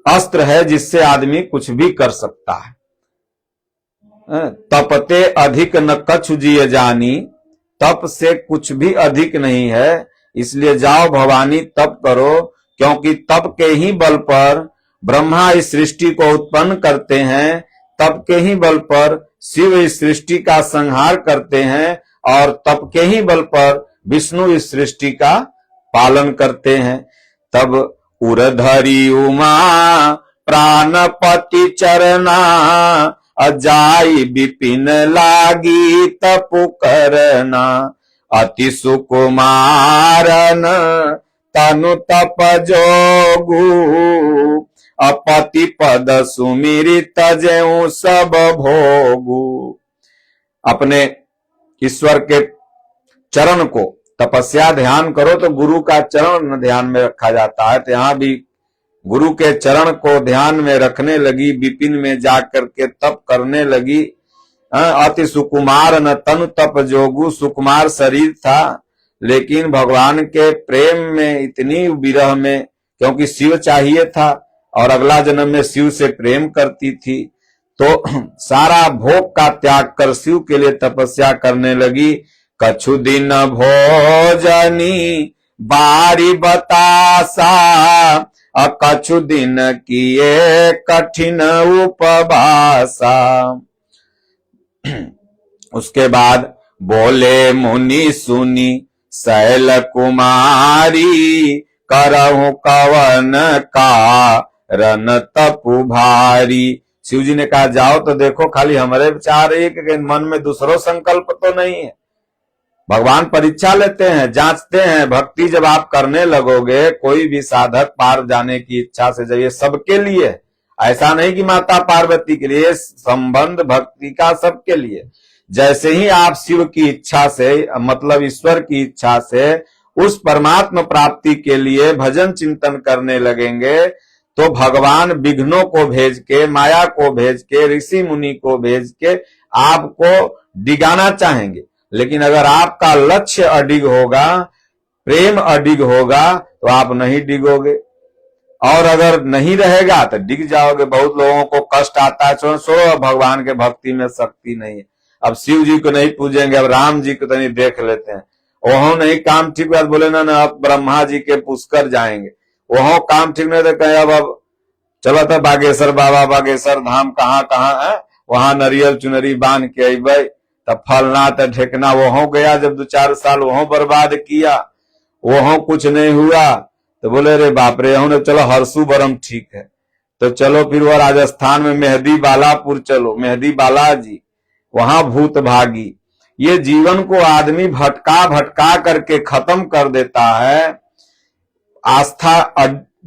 अस्त्र है जिससे आदमी कुछ भी कर सकता है। तपते अधिक न कछु जिय जानी, तप से कुछ भी अधिक नहीं है। इसलिए जाओ भवानी तप करो, क्योंकि तप के ही बल पर ब्रह्मा इस सृष्टि को उत्पन्न करते हैं, तप के ही बल पर शिव इस सृष्टि का संहार करते हैं, और तप के ही बल पर विष्णु इस सृष्टि का पालन करते हैं। तब उरधरी उमा प्राणपति चरना, अजाई विपिन लागी तपु करना। अति सुकुमारन तनु तप जोगु, अपति पद सुमिरि तजेऊ सब भोगु। अपने ईश्वर के चरण को तपस्या ध्यान करो तो गुरु का चरण ध्यान में रखा जाता है। तो यहां भी गुरु के चरण को ध्यान में रखने लगी, विपिन में जाकर के तप करने लगी। अति सुकुमार न तनु तप जोगु, सुकुमार शरीर था, लेकिन भगवान के प्रेम में इतनी विरह में, क्योंकि शिव चाहिए था और अगला जन्म में शिव से प्रेम करती थी, तो सारा भोग का त्याग कर शिव के लिए तपस्या करने लगी। कछु दिन भोजनी बारी बतासा, कछु दिन किए कठिन उपवासा। उसके बाद बोले मुनि सुनी शैल कुमारी, करहु कवन कारण तपु भारी। शिव जी ने कहा जाओ तो देखो, खाली हमारे विचार एक मन में दूसरों संकल्प तो नहीं है। भगवान परीक्षा लेते हैं, जांचते हैं। भक्ति जब आप करने लगोगे, कोई भी साधक पार जाने की इच्छा से जाइए, सबके लिए, ऐसा नहीं कि माता पार्वती के लिए, संबंध भक्ति का सबके लिए। जैसे ही आप शिव की इच्छा से, मतलब ईश्वर की इच्छा से उस परमात्मा प्राप्ति के लिए भजन चिंतन करने लगेंगे, तो भगवान विघ्नों को भेज के, माया को भेज के, ऋषि मुनि को भेज के आपको डिगाना चाहेंगे। लेकिन अगर आपका लक्ष्य अडिग होगा, प्रेम अडिग होगा, तो आप नहीं डिगोगे। और अगर नहीं रहेगा तो डिग जाओगे। बहुत लोगों को कष्ट आता है, छोड़ो भगवान के भक्ति में शक्ति नहीं है, अब शिव जी को नहीं पूजेंगे, अब राम जी को तो नहीं देख लेते हैं, वहां नहीं काम ठीक बात बोले ना, अब ब्रह्मा जी के पुष्कर जाएंगे, वहां काम ठीक नहीं तो कहे अब चलो तो बागेश्वर बाबा, बागेश्वर धाम कहाँ कहाँ है, वहां नरियल चुनरी बांध के अबे, तब फलना तो ठेकना। वहां गया जब 2-4 साल वहां बर्बाद किया, वहां कुछ नहीं हुआ, तो बोले रे बाप रे, ने चलो हरसू बरम ठीक है, तो चलो फिर वो राजस्थान में मेहदी बालापुर चलो, मेहदी बालाजी, वहां भूत भागी। ये जीवन को आदमी भटका भटका करके खत्म कर देता है, आस्था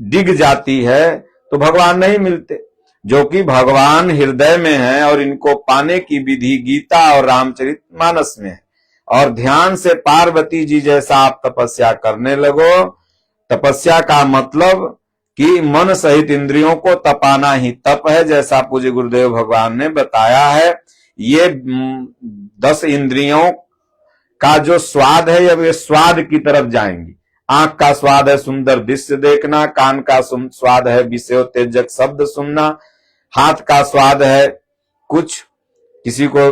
डिग जाती है, तो भगवान नहीं मिलते। जो कि भगवान हृदय में है, और इनको पाने की विधि गीता और रामचरितमानस में है। और ध्यान से पार्वती जी जैसा आप तपस्या करने लगो। तपस्या का मतलब कि मन सहित इंद्रियों को तपाना ही तप है, जैसा पूज्य गुरुदेव भगवान ने बताया है। ये 10 इंद्रियों का जो स्वाद है, अब ये स्वाद की तरफ जाएंगी। आंख का स्वाद है सुंदर दृश्य देखना, कान का स्वाद है विषयोत्तेजक शब्द सुनना, हाथ का स्वाद है कुछ किसी को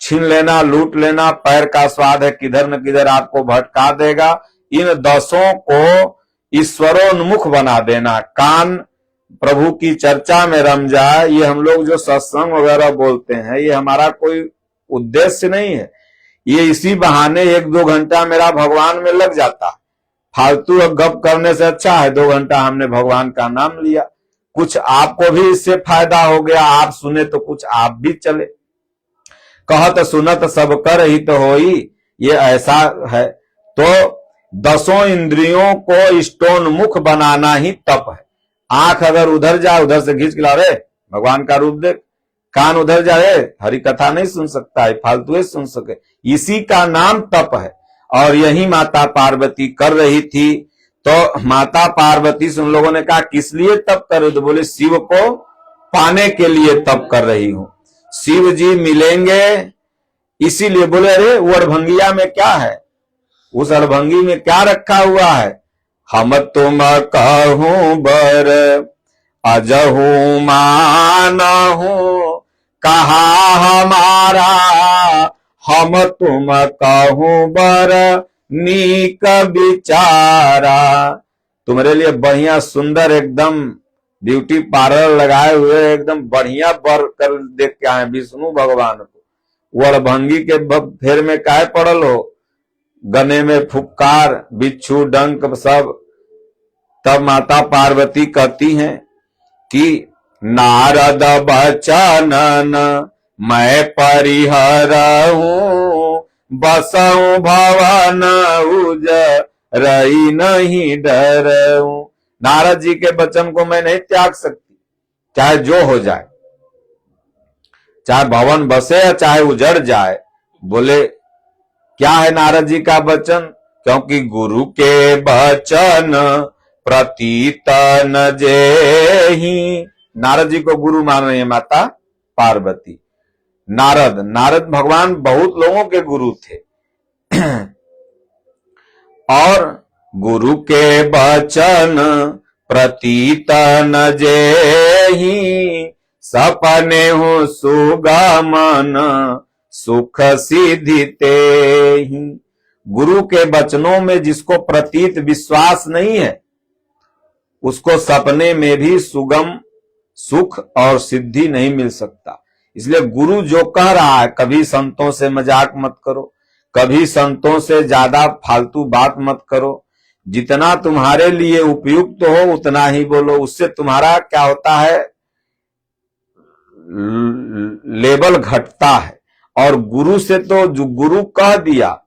छीन लेना, लूट लेना, पैर का स्वाद है किधर न किधर आपको भटका देगा। इन 10 को ईश्वरोन्मुख बना देना। कान प्रभु की चर्चा में रम जाए, ये हम लोग जो सत्संग वगैरह बोलते हैं, ये हमारा कोई उद्देश्य नहीं है। ये इसी बहाने 1-2 घंटा मेरा भगवान में लग जाता। फालतू गप करने से अच्छा है 2 घंटा हमने भगवान का नाम लिया, कुछ आपको भी इससे फायदा हो गया, आप सुने तो कुछ आप भी चले। कहत सुनत सब कर हित होई, ये ऐसा है। तो 10 इंद्रियों को इष्टोन्मुख बनाना ही तप है। आंख अगर उधर जाए, उधर से खींच के ला रे भगवान का रूप देख, कान उधर जाए हरि कथा नहीं सुन सकता है, फालतू सुन सके, इसी का नाम तप है। और यही माता पार्वती कर रही थी। तो माता पार्वती से उन लोगों ने कहा किस लिए तप कर रहे हो, तो बोले शिव को पाने के लिए तप कर रही हूं, शिव जी मिलेंगे इसीलिए। बोले अरे वो अड़भंगिया में क्या है, उस अड़भंगी में क्या रखा हुआ है, हम तुम कहूं बर अजहू मानहू, कहा हमारा हम तुम कहूं बर नीक विचारा। तुम्हारे लिए बढ़िया सुंदर एकदम ब्यूटी पार्लर लगाए हुए एकदम बढ़िया बर कर देख के आए विष्णु भगवान को। वड़भंगी के फेर में काहे पड़ल हो, गने में फुफकार बिच्छू डंक सब। तब माता पार्वती कहती हैं कि नारद बचनन मैं परिहरहूं, बसऊं भवन उजरई नहीं डरऊं। नारद जी के वचन को मैं नहीं त्याग सकती, चाहे जो हो जाए, चाहे भवन बसे या चाहे उजड़ जाए। बोले क्या है नारद जी का वचन, क्योंकि गुरु के वचन प्रतीतन जेहि। नारद जी को गुरु मान रही है माता पार्वती। नारद भगवान बहुत लोगों के गुरु थे। और गुरु के वचन प्रतीतन जेहि, सपने हूँ सुगमन सुख सिद्धि तेहि। गुरु के वचनों में जिसको प्रतीत विश्वास नहीं है, उसको सपने में भी सुगम सुख और सिद्धि नहीं मिल सकता। इसलिए गुरु जो कह रहा है, कभी संतों से मजाक मत करो, कभी संतों से ज्यादा फालतू बात मत करो। जितना तुम्हारे लिए उपयुक्त हो उतना ही बोलो। उससे तुम्हारा क्या होता है, लेवल घटता है। और गुरु से तो जो गुरु कह दिया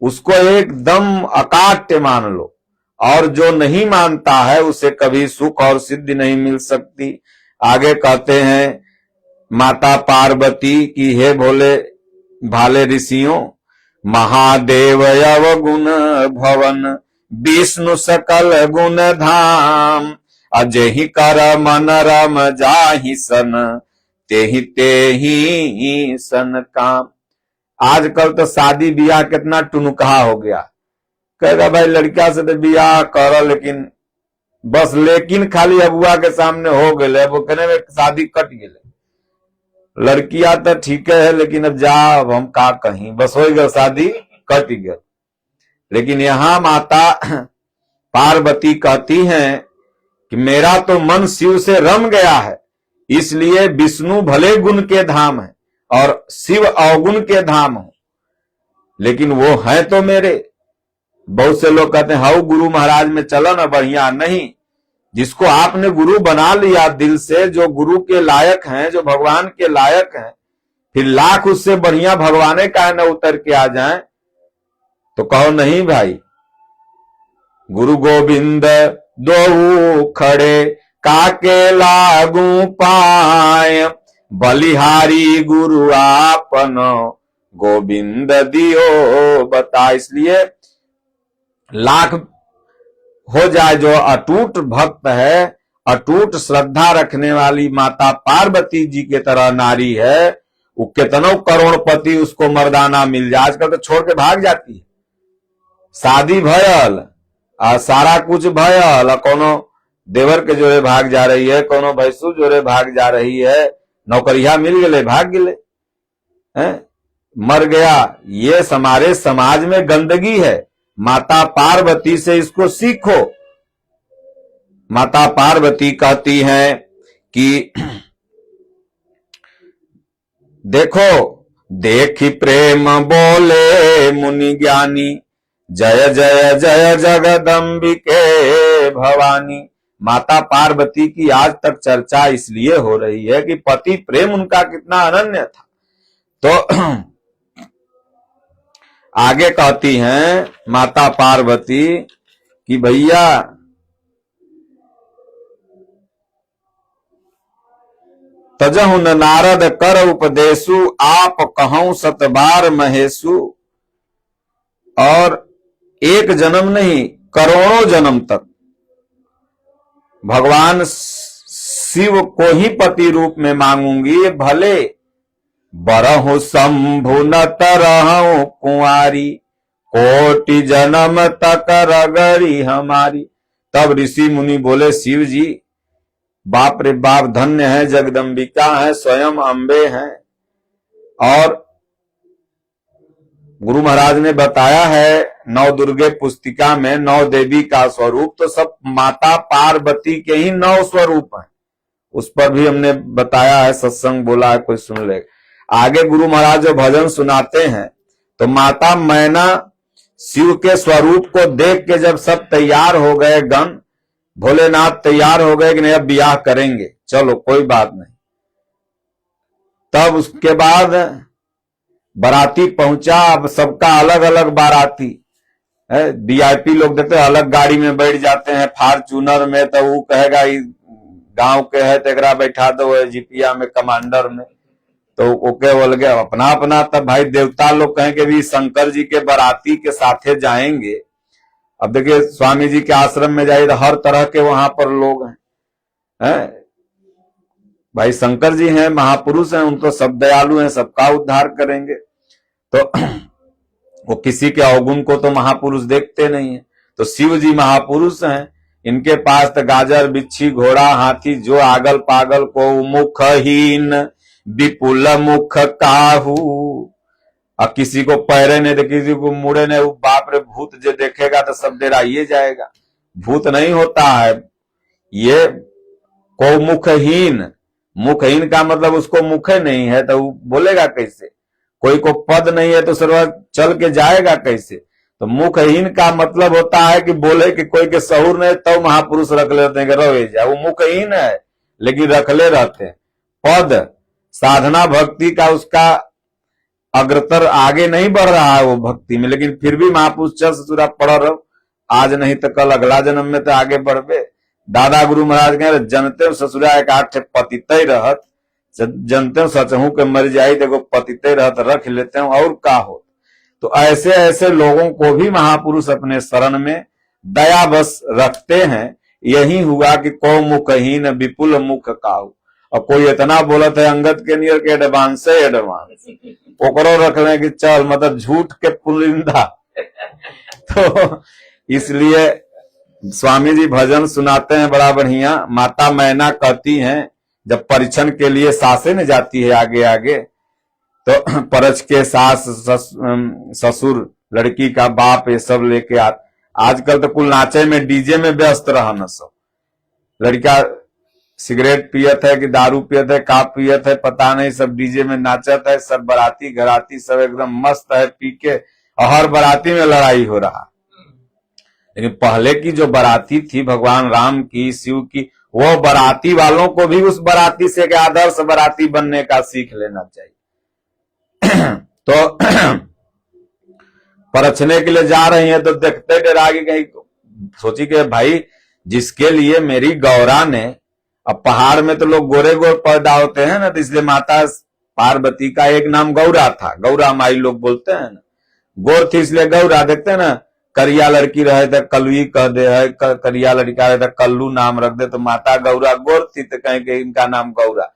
उसको एकदम अकाट्य मान लो, और जो नहीं मानता है उसे कभी सुख और सिद्धि नहीं मिल सकती। आगे कहते हैं माता पार्वती की, हे भोले भाले ऋषियों, महादेव अवगुण भवन विष्णु सकल गुण धाम। अजहि कर मन रम जाहि सन तेहि तेहि सन काम। आजकल तो शादी ब्याह कितना टुनुकहा हो गया। कहेगा भाई लड़का से तो ब्याह करो, लेकिन बस लेकिन खाली अबुआ के सामने हो गए, वो कहने में शादी कट गए। लड़कियां तो ठीक है, लेकिन अब जा अब हम का कहीं, बस हो गए शादी कट गए। लेकिन यहां माता पार्वती कहती हैं कि मेरा तो मन शिव से रम गया है, इसलिए विष्णु भले गुण के धाम है और शिव अवगुण के धाम हो, लेकिन वो है तो मेरे। बहुत से लोग कहते हैं हाउ गुरु महाराज में चलो ना बढ़िया। नहीं, जिसको आपने गुरु बना लिया दिल से, जो गुरु के लायक हैं, जो भगवान के लायक हैं, फिर लाख उससे बढ़िया भगवाने का न उतर के आ जाएं तो कहो नहीं भाई। गुरु गोविंद दो खड़े काके लागू पाए, बलिहारी गुरु आपन गोविंद दियो बता। इसलिए लाख हो जाए, जो अटूट भक्त है, अटूट श्रद्धा रखने वाली माता पार्वती जी के तरह नारी है, वो कितनों करोड़पति उसको मर्दाना मिल जाए, आजकल तो छोड़ के भाग जाती है। शादी भयल आ सारा कुछ भयल, कोनो देवर के जोरे भाग जा रही है, कोनो भैंसू जोरे भाग जा रही है, नौकरिया मिल गए भाग गए, मर गया। ये हमारे समाज में गंदगी है। माता पार्वती से इसको सीखो। माता पार्वती कहती हैं कि देखो देखी प्रेम बोले मुनि ज्ञानी, जय जय जय जगदम्बिके भवानी। माता पार्वती की आज तक चर्चा इसलिए हो रही है कि पति प्रेम उनका कितना अनन्य था। तो आगे कहती हैं माता पार्वती कि भैया तजहु न नारद कर उपदेशु, आप कहूं सत बार महेशु। और एक जन्म नहीं, करोड़ों जन्म तक भगवान शिव को ही पति रूप में मांगूंगी, भले बरहु शंभु न तरहु कुंवारी, कोटि जन्म तक रगड़ी हमारी। तब ऋषि मुनि बोले शिव जी बाप रे बाप, धन्य है, जगदम्बिका है, स्वयं अम्बे हैं। और गुरु महाराज ने बताया है नौ दुर्गे पुस्तिका में 9 देवी का स्वरूप, तो सब माता पार्वती के ही 9 स्वरूप हैं। उस पर भी हमने बताया है, सत्संग बोला है, कोई सुन ले। आगे गुरु महाराज जो भजन सुनाते हैं तो माता मैना शिव के स्वरूप को देख के जब सब तैयार हो गए, गण भोलेनाथ तैयार हो गए कि नहीं अब ब्याह करेंगे, चलो कोई बात नहीं। तब उसके बाद बाराती पहुंचा। अब सबका अलग अलग बाराती है। वीआईपी लोग देखते हैं अलग गाड़ी में बैठ जाते हैं, फॉर्च्यूनर में, तो वो कहेगा गांव के है तो एकरा बैठा दो जीपिया में, कमांडर में, तो ओके बोल गया अपना अपना। तब भाई देवता लोग कहेंगे भी शंकर जी के बाराती के साथे जाएंगे। अब देखिए स्वामी जी के आश्रम में जाइए तो हर तरह के वहां पर लोग हैं, भाई शंकर जी हैं, महापुरुष हैं, उनको सब दयालु हैं, सबका उद्धार करेंगे। तो वो किसी के अवगुण को तो महापुरुष देखते नहीं है। तो शिव जी महापुरुष हैं, इनके पास तो गाजर बिच्छी घोड़ा हाथी जो आगल पागल को मुखहीन विपुल मुख काहू। और किसी को पैरे नहीं तो किसी को मुड़े नहीं, वो बाप रे भूत जो देखेगा तो सब डेराइए जाएगा। भूत नहीं होता है ये, को मुखहीन। मुखहीन का मतलब उसको मुख नहीं है तो वो बोलेगा कैसे। कोई को पद नहीं है तो सर्व चल के जाएगा कैसे। तो मुखहीन का मतलब होता है कि बोले कि कोई के सहूर नहीं तो महापुरुष रख लेते हैं कि रहे जा, वो मुखहीन है लेकिन रखले रहते हैं। पद साधना भक्ति का उसका अग्रतर आगे नहीं बढ़ रहा है वो भक्ति में, लेकिन फिर भी महापुरुष चल ससुरा पढ़ रहो, आज नहीं तो कल अगला जन्म में तो आगे बढ़बे। दादा गुरु महाराज कह जनते ससुरा एक आठ पतिते रहत, जनते सचहू के मर जाई देखो पतिते रहत रख लेते हैं और का हो। तो ऐसे ऐसे लोगों को भी महापुरुष अपने शरण में दया बस रखते हैं। यही हुआ कि को मुखहीन विपुल मुख काहू। और कोई इतना बोलत है अंगद के नियर के एडवांस से एडवांस ओकरो रख ले कि चल मतलब झूठ के पुलिंदा। तो इसलिए स्वामी जी भजन सुनाते हैं बड़ा बढ़िया। माता मैना कहती हैं जब परीक्षण के लिए सासे में जाती है आगे आगे, तो परच के सास ससुर लड़की का बाप ये सब लेके आजकल तो कुल नाचे में डीजे में व्यस्त रहना सब। लड़का सिगरेट पियत है कि दारू पियत है का पियत है पता नहीं, सब डीजे में नाचत है। सब बराती घराती सब एकदम मस्त है पी के, और हर बराती में लड़ाई हो रहा। लेकिन पहले की जो बराती थी भगवान राम की शिव की, वो बराती वालों को भी उस बराती से एक आदर्श बराती बनने का सीख लेना चाहिए। तो परछने के लिए जा रही है तो देखते डरागी कहीं सोची कि भाई जिसके लिए मेरी गौरा ने, अब पहाड़ में तो लोग गोरे गोर पैदा होते हैं ना, तो इसलिए माता पार्वती का एक नाम गौरा था, गौरा माई लोग बोलते हैं ना, गोर थी इसलिए गौरा। देखते हैं ना करिया लड़की रहे तो कलुई कह दे है, करिया लड़का रहे तो कल्लू नाम रख दे। तो माता गौरा गोर थी तो कहेंगे इनका नाम गौरा।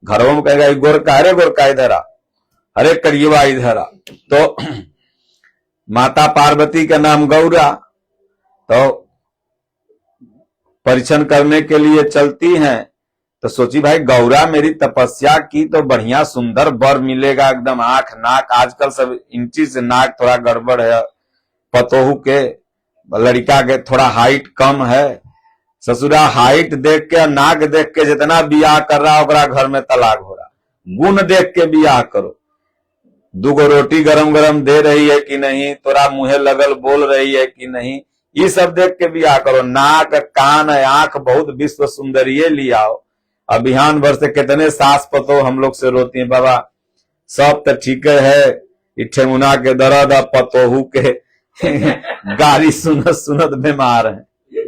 घरों में कहेगा गोर का, अरे गोर का इधर आ, अरे करियवा इधर आ। तो माता पार्वती का नाम गौरा। तो परीक्षण करने के लिए चलती हैं तो सोची भाई गौरा मेरी तपस्या की तो बढ़िया सुंदर वर मिलेगा, एकदम आंख नाक, आजकल सब इंची से नाक थोड़ा गड़बड़ है, पतोहू के लड़का के थोड़ा हाइट कम है। ससुरा हाइट देख के नाक देख के जितना बियाह कर रहा ओकरा घर में तलाक हो रहा। गुण देख के बियाह करो, दूगो रोटी गरम गरम दे रही है कि नहीं, तोरा मुंहे लगल बोल रही है कि नहीं, ये सब देख के बियाह करो। नाक कान आंख बहुत विश्व सुंदरिये लियाओ। अभियान भर से कितने सास पतो हम लोग से रोती हैं बाबा सब तो ठीक है, इठेमुना के दर्द पतोहू के गाली सुनत सुनत बीमार है।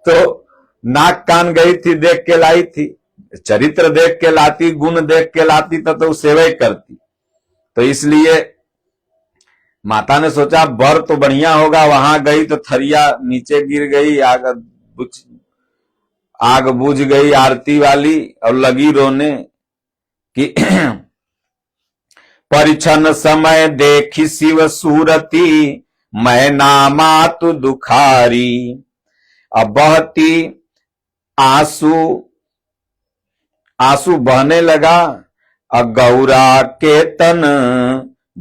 तो नाक कान गई थी देख के लाई थी, चरित्र देख के लाती, गुण देख के लाती तो सेवा करती। तो इसलिए माता ने सोचा बर तो बढ़िया होगा, वहां गई तो थरिया नीचे गिर गई, आग बुझ गई आरती वाली और लगी रोने कि परिछन समय देखी शिव सूरती मैं नामातु दुखारी। अब बहती आंसू आंसू बहने लगा और गौरा के तन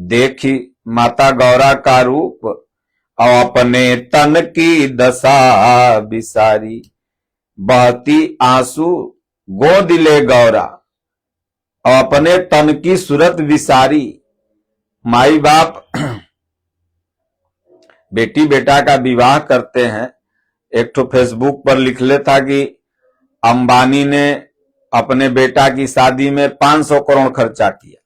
देखी, माता गौरा का रूप और अपने तन की दशा बिसारी। बहती आंसू गोद ले गौरा और अपने तन की सूरत विसारी। माई बाप बेटी बेटा का विवाह करते हैं। एक तो फेसबुक पर लिख लेता कि अंबानी ने अपने बेटा की शादी में 500 करोड़ खर्चा किया,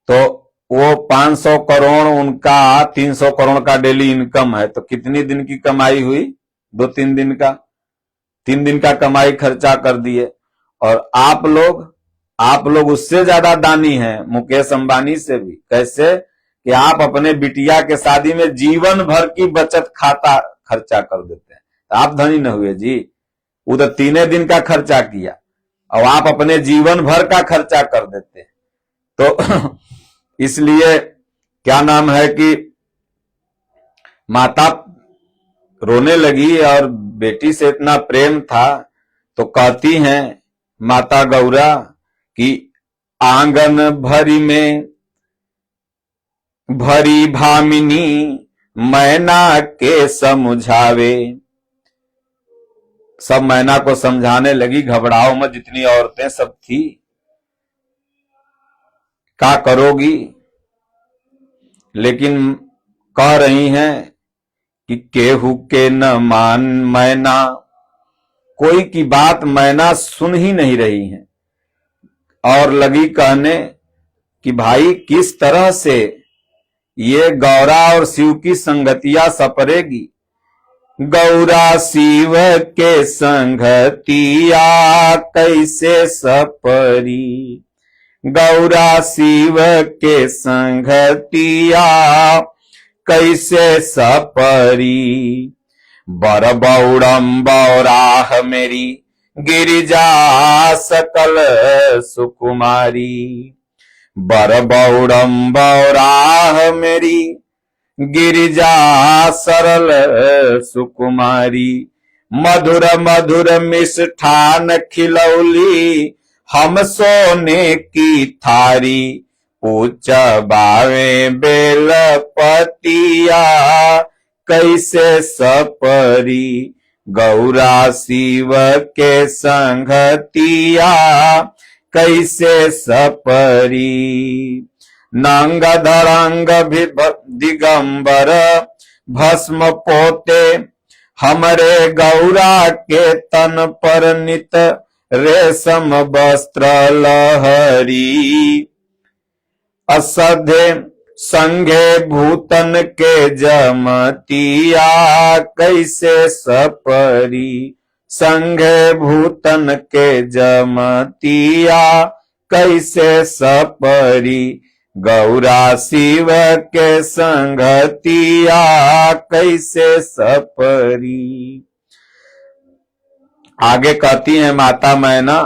तो वो 500 करोड़ उनका 300 करोड़ का डेली इनकम है, तो कितनी दिन की कमाई हुई? 2-3 दिन का, 3 दिन का कमाई खर्चा कर दिए। और आप लोग उससे ज्यादा दानी हैं, मुकेश अंबानी से भी। कैसे कि आप अपने बिटिया के शादी में जीवन भर की बचत खाता खर्चा कर देते हैं, तो आप धनी न हुए जी। वो तो 3 दिन का खर्चा किया और आप अपने जीवन भर का खर्चा कर देते हैं। तो इसलिए क्या नाम है कि माता रोने लगी और बेटी से इतना प्रेम था तो कहती हैं माता गौरा कि आंगन भरी में भरी भामिनी मैना के समझावे। सब मैना को समझाने लगी, घबराओ मत, जितनी औरतें सब थी, क्या करोगी। लेकिन कह रही हैं कि केहू के न मान मैना, कोई की बात मैना सुन ही नहीं रही हैं। और लगी कहने कि भाई किस तरह से ये गौरा और शिव की संगतिया सपरेगी। गौरा शिव के संगतिया कैसे सपरी, गौरा शिव के संगतिया कैसे सपरी। बर बौड़म बौराह मेरी गिरिजा सकल सुकुमारी। बर बौड़म बौराह मेरी गिरिजा सरल सुकुमारी। मधुर मधुर मिष्ठान खिलौली हम सोने की थारी। पूछ बावे बेल पतिया कैसे सपरी। गौरा शिव के संगतिया कैसे सपरी। नंग धरंग दिगंबर भस्म पोते हमरे गौरा के तन पर नित रेशम वस्त्र लहरी। असध्य संघे भूतन के जमतिया कैसे सपरी। संघे भूतन के जमतिया कैसे सपरी। गौरा शिव के संगतिया कैसे सपरी। आगे कहती है माता मैना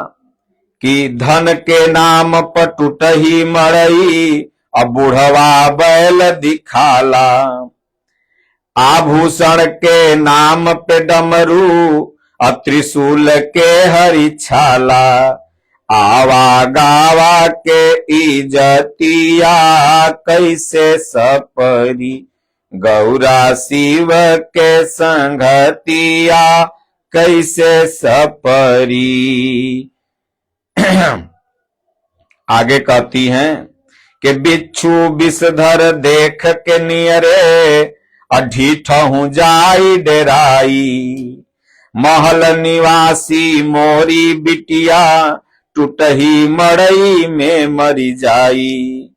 कि धन के नाम पर टूटही मरई, अब बुढ़वा बैल दिखाला। आभूषण के नाम पे डमरू, अब त्रिशूल के हरी छाला। आवा गावा के इजतिया कैसे सपरी। गौरा शिव के संगतिया कैसे सपरी। आगे कहती हैं कि बिच्छू विषधर देख के नियरे, अढीठहू जाई डेराई। महल निवासी मोरी बिटिया, टूटही मड़ई में मरी जाई।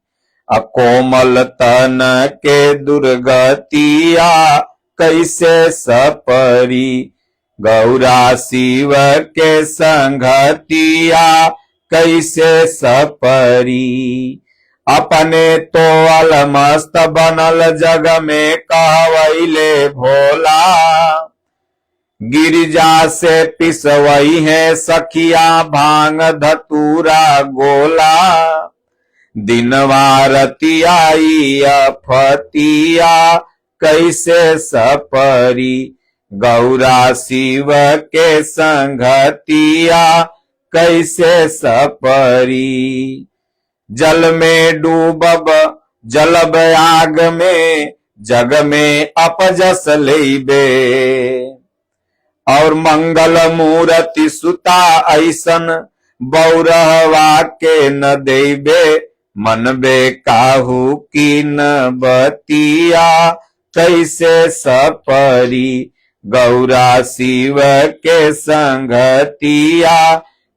अकोमल तन के दुर्गतिया कैसे सपरी। गौरा शिव के संगतिया कैसे सपरी। अपने तो अलमस्त बनल जग में कहवैले भोला। गिरिजा से पिसवई है सखिया भांग धतूरा गोला। दिनवा रतियाई अफतिया कैसे सपरी। गौरा शिव के संगतिया कैसे सपरी। जल में डूबब जलब आग में, जग में अपजस लेबे। और मंगल मूर्ति सुता ऐसन, बौरहवा के न देबे। मन बे काहू की न बतिया कैसे सपरी। गौरा शिव के संगतिया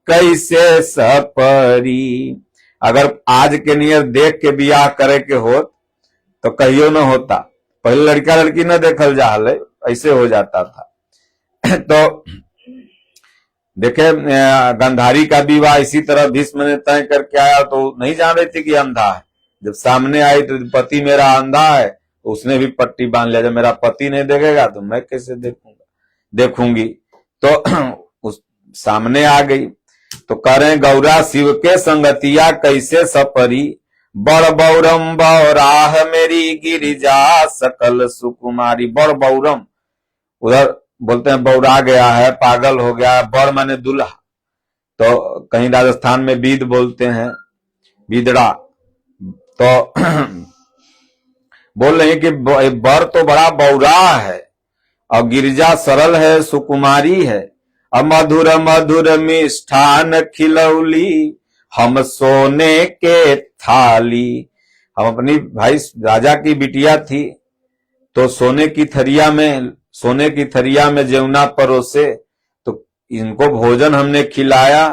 कैसे सपरी। अगर आज के नियर देख के बियाह करे के हो तो कहियो न होता। पहले लड़का लड़की न देखल जा हले, ऐसे हो जाता था। तो देखे गंधारी का विवाह इसी तरह भीष्म ने तय करके आया, तो नहीं जान रही थी कि अंधा है। जब सामने आई तो पति मेरा अंधा है, तो उसने भी पट्टी बांध लिया, जब मेरा पति नहीं देखेगा तो मैं कैसे देखूंगी। तो उस सामने आ गई। तो कह रहे गौरा शिव के संगतिया कैसे सपरी। बड़ बौरम बौराह मेरी गिरिजा सकल सुकुमारी। बड़ बौरम, उधर बोलते हैं बौरा गया है, पागल हो गया है। बर माने दूल्हा, तो कहीं राजस्थान में बीद बोलते हैं, बीदड़ा। तो बोल रहे हैं कि बर तो बड़ा बौरा है और गिरजा सरल है, सुकुमारी है। मधुर मधुर मिष्ठान खिलौली, हम सोने के थाली। हम अपनी भाई राजा की बिटिया थी, तो सोने की थरिया में जेवना परोसे, तो इनको भोजन हमने खिलाया।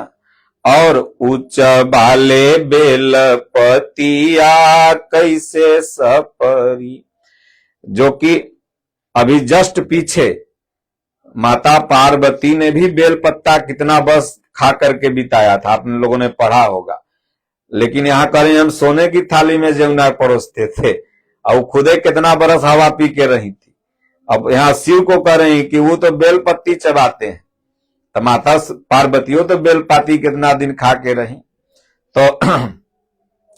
और उच्च बाले बेल पतिया कैसे सपरी, जो कि अभी जस्ट पीछे माता पार्वती ने भी बेलपत्ता कितना बस खा करके बिताया था, आपने लोगों ने पढ़ा होगा। लेकिन यहां कह रहे हैं हम सोने की थाली में जमुना परोसते थे, और खुदे कितना बरस हवा पी के रही थी। अब यहां शिव को कह रहे हैं कि वो तो बेलपत्ती चबाते हैं, तो माता पार्वतियों तो बेलपत्ती कितना दिन खा के रही। तो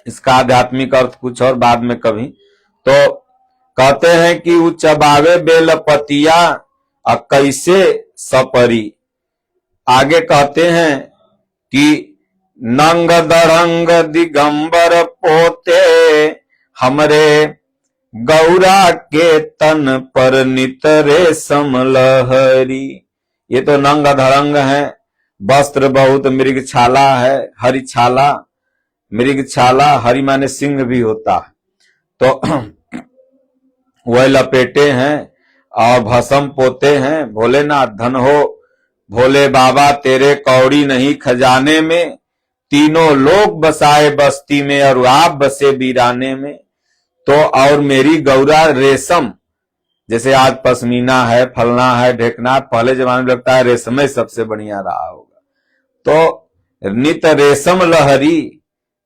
इसका आध्यात्मिक अर्थ कुछ और बाद में कभी। तो कहते हैं कि वो चबावे बेलपतिया कैसे सपरी। आगे कहते हैं कि नंग दरंग दिगंबर पोते, हमरे गौरा के तन पर नित रेशम लहरी। ये तो नंग धरंग है, वस्त्र बहुत मृगछाला है, हरि छाला, मृगछाला, हरि माने सिंह भी होता है। तो वह लपेटे हैं और भस्म पोते हैं। भोलेनाथ धन हो भोले बाबा तेरे कौड़ी नहीं खजाने में, तीनों लोग बसाए बस्ती में और आप बसे वीराने में। तो और मेरी गौरा रेशम, जैसे आज पश्मीना है, फलना है, ढेकना, पहले जमाने में लगता है रेशम ही सबसे बढ़िया रहा होगा। तो नित रेशम लहरी,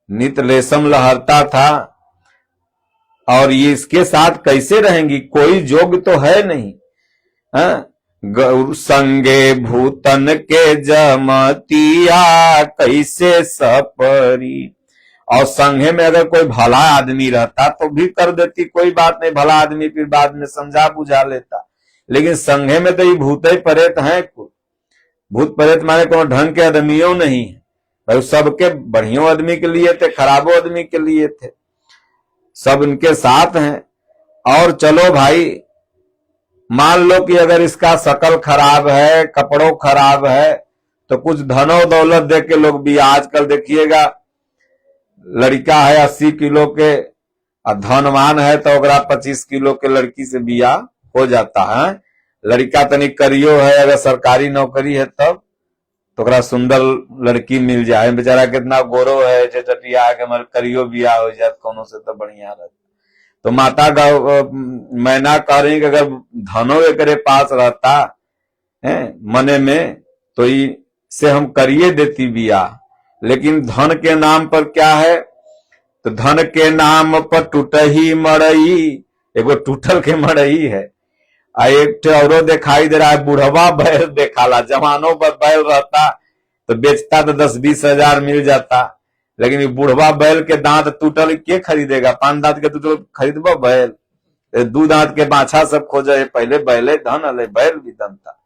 नित रेशम लहरता था। और ये इसके साथ कैसे रहेंगी, कोई जोग तो है नहीं। गौर संगे भूतन के जमतिया कैसे सपरी। और संघे में अगर कोई भला आदमी रहता तो भी कर देती, कोई बात नहीं, भला आदमी फिर बाद में समझा बुझा लेता। लेकिन संघे में तो ये भूत ही परेत हैं। भूत परेत माने कोनो ढंग के आदमियों नहीं है भाई, सबके बढ़ियों आदमी के लिए थे, खराबों आदमी के लिए थे, सब इनके साथ हैं। और चलो भाई, मान लो कि अगर इसका शकल खराब है, कपड़ों खराब है, तो कुछ धनो दौलत दे के लोग भी, आजकल देखिएगा लड़का है 80 किलो के धनवान है तो 25 किलो के लड़की से बियाह हो जाता है। लड़का तनी करियो है, अगर सरकारी नौकरी है तब तो सुंदर लड़की मिल जाए, बेचारा कितना गोरो है, चटिया है, मगर करियो बियाह हो जाए कोनो से तो बढ़िया रहता। तो माता मैना कह रही कि अगर धनो एकरे पास रहता है मने में, तो इससे हम करिए देती बियाह। लेकिन धन के नाम पर क्या है, तो धन के नाम पर टूटही मड़ई, एगो टूटल के मड़ई है। एक औरो दिखाई दे रहा है, बुढ़वा बैल देखाला। जवानों पर बैल रहता तो बेचता तो 10-20 हजार मिल जाता, लेकिन बुढ़वा बैल के दांत टूटल के खरीदेगा, 5 दांत के टूटल खरीदबो बैल, 2 दांत के बाछा सब खोजे, पहले बैले धन अले, बैल भी धन था।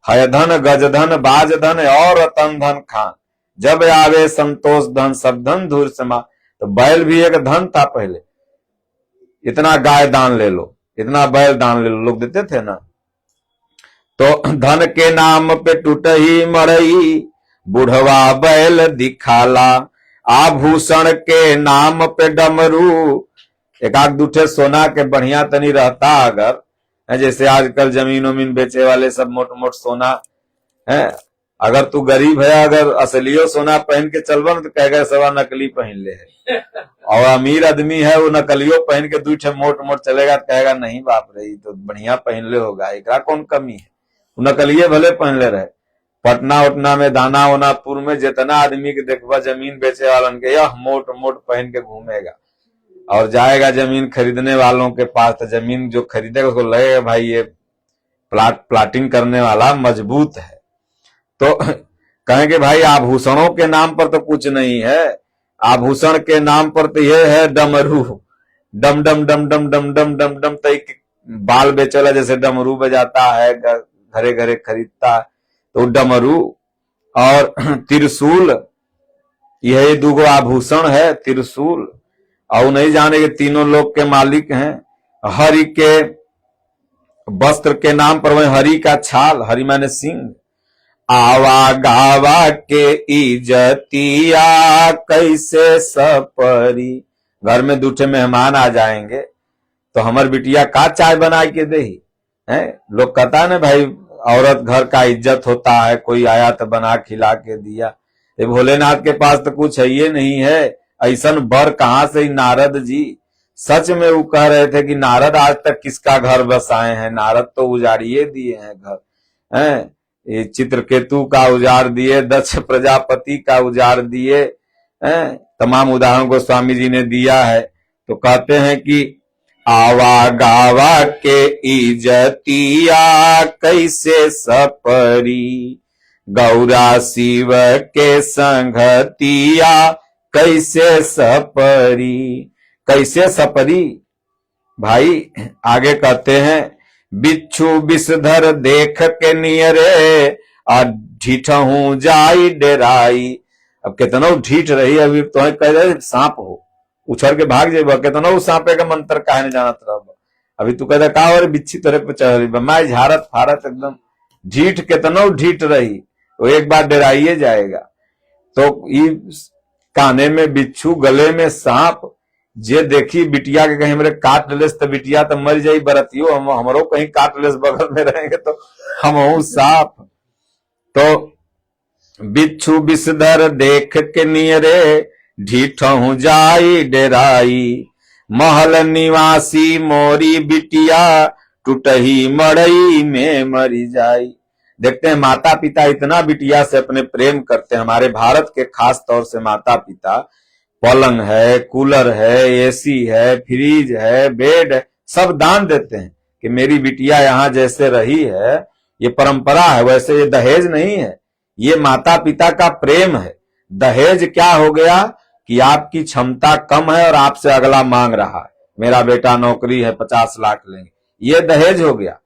है धन गज धन बाज धन और रतन धन खान, जब आवे संतोष धन सब धन धूर समा। तो बैल भी एक धन था पहले, इतना गाय दान ले लो, इतना बैल दान ले लो, लोग देते थे ना। तो धन के नाम पे टूटही मड़ई, बुढ़वा बैल दिखाला। आभूषण के नाम पे डमरू, एक आध दूठे सोना के बढ़िया तनी रहता अगर, जैसे आजकल जमीन उमीन बेचे वाले सब मोट मोट सोना है। अगर तू गरीब है, अगर असलियो सोना पहन के चलबा तो कहेगा सवा नकली पहन ले है। और अमीर आदमी है, वो नकलियो पहन के 2 मोट मोट चलेगा तो कहेगा नहीं बाप रे तो बढ़िया पहन ले होगा, एकरा कौन कमी है। वो नकलिये भले पहन ले रहे। पटना उटना में, दाना ओनापुर में जितना आदमी के देखबा जमीन बेचे वालन के, यह मोट मोट पहन के घूमेगा। और जाएगा जमीन खरीदने वालों के पास, तो जमीन जो खरीदेगा उसको लगेगा भाई ये प्लाटिंग करने वाला मजबूत है। तो कहेंगे भाई आभूषणों के नाम पर तो कुछ नहीं है, आभूषण के नाम पर तो यह है डमरू, डम डम डम डम डम डम डम डम। तो बाल बेचेला जैसे डमरू बजाता है, घरे घरे खरीदता है। तो डमरू और त्रिशूल, यह दूगो आभूषण है, त्रिशूल, और नहीं जाने के तीनों लोक के मालिक हैं। हरि के वस्त्र के नाम पर वह हरि का छाल, हरि माने सिंह। आवा गावा के इजतिया कैसे सपरी, घर में दूठे मेहमान आ जाएंगे तो हमार बिटिया का चाय बना के दे है। लोग कहता है ना भाई, औरत घर का इज्जत होता है, कोई आया तो बना खिला के दिया। ये भोलेनाथ के पास तो कुछ है ये नहीं है, ऐसन बर कहां से। नारद जी सच में वो कह रहे थे कि नारद आज तक किसका घर बसाए हैं, नारद तो उजाड़िए दिए हैं घर, हैं। ये चित्रकेतु का उजाड़ दिए, दक्ष प्रजापति का उजाड़ दिए, तमाम उदाहरण को स्वामी जी ने दिया है। तो कहते हैं कि आवा गावा के इजतिया कैसे सपरी, गौरा शिव के संगतिया कैसे सपरी। कैसे सपरी भाई, आगे कहते हैं बिच्छू विषधर देख के नियरे आ ढीठहू जाई डेराई। अब कितना ढीठ रही, अभी तो कह रहे सांप हो उछल के भाग जेब, कितना सांपे का मंत्र काहे नहीं जानत रह। अभी तू कहता का और बिच्छी तरह पे चढ़ रही, मैं झारत फारत एकदम ढीठ, कितना ढीठ रही, वो एक बार डराइए जाएगा। तो काने में बिच्छू, गले में सांप, जे देखी बिटिया के कहीं मेरे काट लेस तो बिटिया तो मर जाई, बरतियो हमरो कहीं काट लेस बगल में रहेंगे तो हम सांप। तो बिच्छू विषधर देख के नियरे ढीठहू जाई डेराई, महल निवासी मोरी बिटिया टूटही मड़ई में मरी जाई। देखते हैं माता पिता इतना बिटिया से अपने प्रेम करते हैं। हमारे भारत के खास तौर से माता पिता पलंग है, कूलर है, एसी है, फ्रिज है, बेड है, सब दान देते हैं कि मेरी बिटिया यहाँ जैसे रही है, ये परंपरा है। वैसे ये दहेज नहीं है, ये माता पिता का प्रेम है। दहेज क्या हो गया कि आपकी क्षमता कम है और आपसे अगला मांग रहा है, मेरा बेटा नौकरी है 50 लाख लेंगे, ये दहेज हो गया।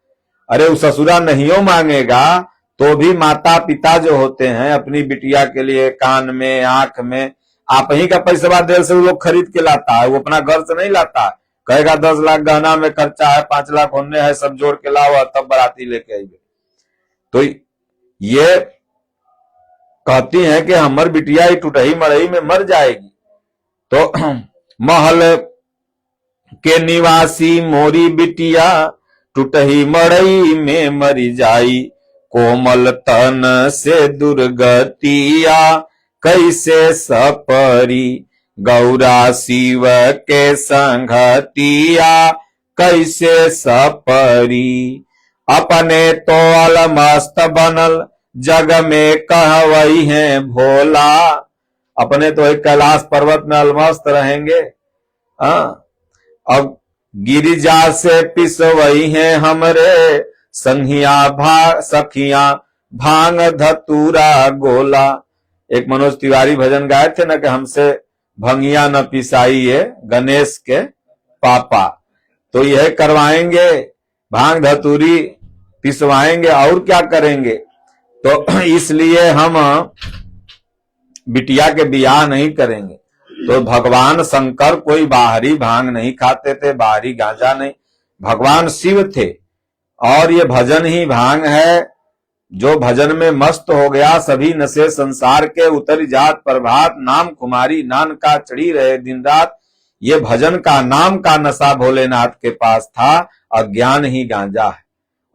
अरे वो ससुरा नहीं मांगेगा तो भी माता पिता जो होते हैं अपनी बिटिया के लिए कान में, आंख में, आप ही का पैसा देर से वो लोग खरीद के लाता है, वो अपना घर से नहीं लाता है। कहेगा 10 लाख गहना में खर्चा है, 5 लाख होने है, सब जोड़ के लाओ तब बाराती लेके आइए। तो ये कहती हैं कि हमर बिटिया ही टूटही मड़ई में मर जाएगी। तो महल के निवासी मोरी बिटिया टूटही मड़ई में मरी जाई, कोमल तन से दुर्गतिया कैसे सपरी, गौरा शिव के संगतिया कैसे सपरी। अपने तो अलमस्त बनल जग में कहवई है भोला, अपने तो एक कैलाश पर्वत में अलमस्त रहेंगे। अब गिरिजा से पिसवई है हमरे सखिया भांग धतूरा गोला। एक मनोज तिवारी भजन गाए थे ना कि हमसे भंगिया न पिसाइए गणेश के पापा। तो यह करवाएंगे, भांग धतूरी पिसवाएंगे और क्या करेंगे। तो इसलिए हम बिटिया के बियाह नहीं करेंगे। तो भगवान शंकर कोई बाहरी भांग नहीं खाते थे, बाहरी गांजा नहीं, भगवान शिव थे। और ये भजन ही भांग है, जो भजन में मस्त हो गया सभी नशे संसार के उतर जात प्रभात, नाम कुमारी नान का चढ़ी रहे दिन रात। ये भजन का नाम का नशा भोलेनाथ के पास था और ज्ञान ही गांजा है।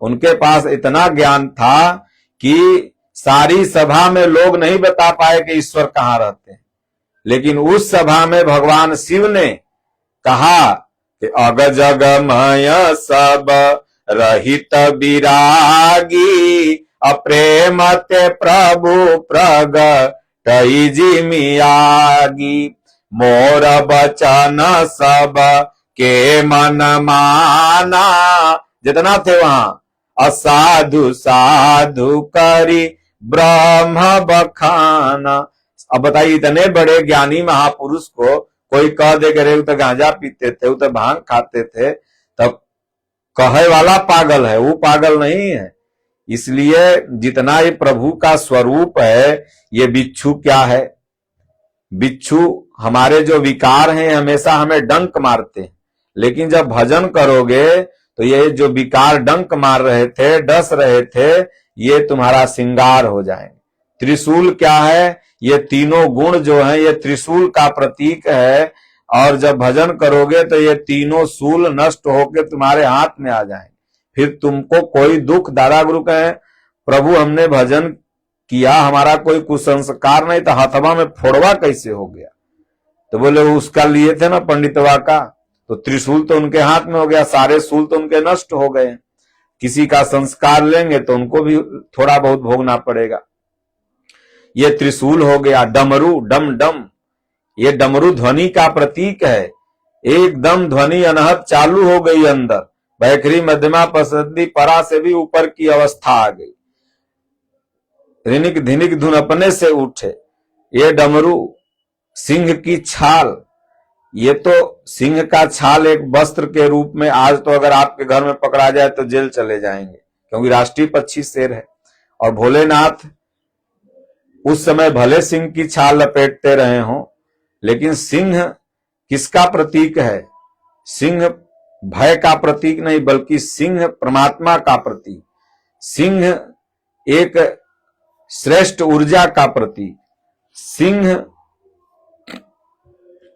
उनके पास इतना ज्ञान था कि सारी सभा में लोग नहीं बता पाए कि ईश्वर कहाँ रहते हैं, लेकिन उस सभा में भगवान शिव ने कहा कि अग जग मय सब रहित विरागी, अप्रेम ते प्रभु प्रगटई जिमियागी, मोर बचन सब के मन माना। जितना थे वहां असाधु साधु करी ब्रह्म बखाना। अब बताइए इतने बड़े ज्ञानी महापुरुष को कोई कह दे कि वो तो गांजा पीते थे, वो तो भांग खाते थे, तब कहे वाला पागल है, वो पागल नहीं है। इसलिए जितना ये प्रभु का स्वरूप है, ये बिच्छू क्या है? बिच्छू हमारे जो विकार हैं हमेशा हमें डंक मारते हैं, लेकिन जब भजन करोगे तो ये जो विकार डंक मार रहे थे, डस रहे थे, ये तुम्हारा श्रृंगार हो जाएंगे। त्रिशूल क्या है? ये तीनों गुण जो है ये त्रिशूल का प्रतीक है, और जब भजन करोगे तो ये तीनों शूल नष्ट होकर तुम्हारे हाथ में आ जाएंगे। फिर तुमको कोई दुख, दादा गुरु कहे प्रभु हमने भजन किया, हमारा कोई कुसंस्कार नहीं, तो हथवा में फोड़वा कैसे हो गया? तो बोले उसका लिए थे ना पंडितवा का, तो त्रिशूल तो उनके हाथ में हो गया, सारे शूल तो उनके नष्ट हो गए। किसी का संस्कार लेंगे तो उनको भी थोड़ा बहुत भोगना पड़ेगा। ये त्रिशूल हो गया। डमरू, डम डम, ये डमरू ध्वनि का प्रतीक है। एकदम ध्वनि अनहद चालू हो गई अंदर, बैखरी मध्यमा पसंदी परा से भी ऊपर की अवस्था आ गई। ऋनिक धिनिक धुन अपने से उठे। ये डमरू, सिंह की छाल, ये तो सिंह का छाल एक वस्त्र के रूप में आज तो अगर आपके घर में पकड़ा जाए तो जेल चले जाएंगे, क्योंकि राष्ट्रीय पक्षी शेर है। और भोलेनाथ उस समय भले सिंह की छाल लपेटते रहे हों, लेकिन सिंह किसका प्रतीक है? सिंह भय का प्रतीक नहीं, बल्कि सिंह परमात्मा का प्रतीक। सिंह एक श्रेष्ठ ऊर्जा का प्रतीक, सिंह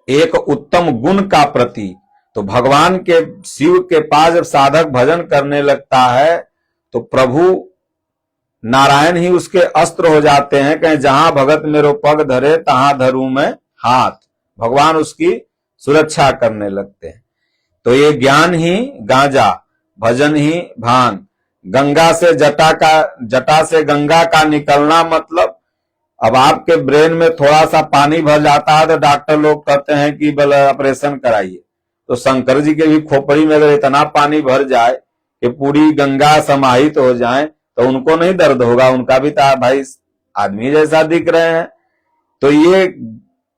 एक उत्तम गुण का प्रतीक। तो भगवान के, शिव के पास जब साधक भजन करने लगता है तो प्रभु नारायण ही उसके अस्त्र हो जाते हैं। कहीं जहां भगत मेरो पग धरे तहां धरूं मैं हाथ, भगवान उसकी सुरक्षा करने लगते हैं। तो ये ज्ञान ही गांजा, भजन ही भांग, गंगा से जटा से गंगा का निकलना, मतलब अब आपके ब्रेन में थोड़ा सा पानी भर जाता है तो डॉक्टर लोग कहते हैं कि बल ऑपरेशन कराइए। तो शंकर जी के भी खोपड़ी में अगर इतना पानी भर जाए कि पूरी गंगा समाहित हो जाए तो उनको नहीं दर्द होगा? उनका भी तो भाई आदमी जैसा दिख रहे हैं। तो ये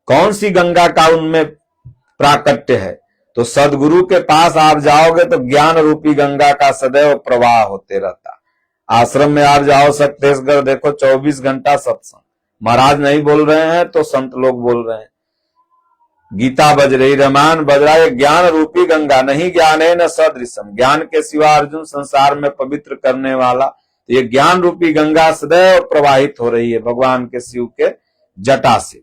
कौन सी गंगा का उनमें प्राकट्य है? तो सदगुरु के पास आप जाओगे तो ज्ञान रूपी गंगा का सदैव प्रवाह होते रहता। आश्रम में आप जाओ सत्तेशगढ़, देखो 24 घंटा सत्संग। महाराज नहीं बोल रहे हैं तो संत लोग बोल रहे हैं, गीता बज रही, रामायण बज रहा है। ज्ञान रूपी गंगा, नहीं ज्ञाने न सदृशम, ज्ञान के सिवा अर्जुन संसार में पवित्र करने वाला। तो ये ज्ञान रूपी गंगा सदैव प्रवाहित हो रही है भगवान के शिव के जटा से।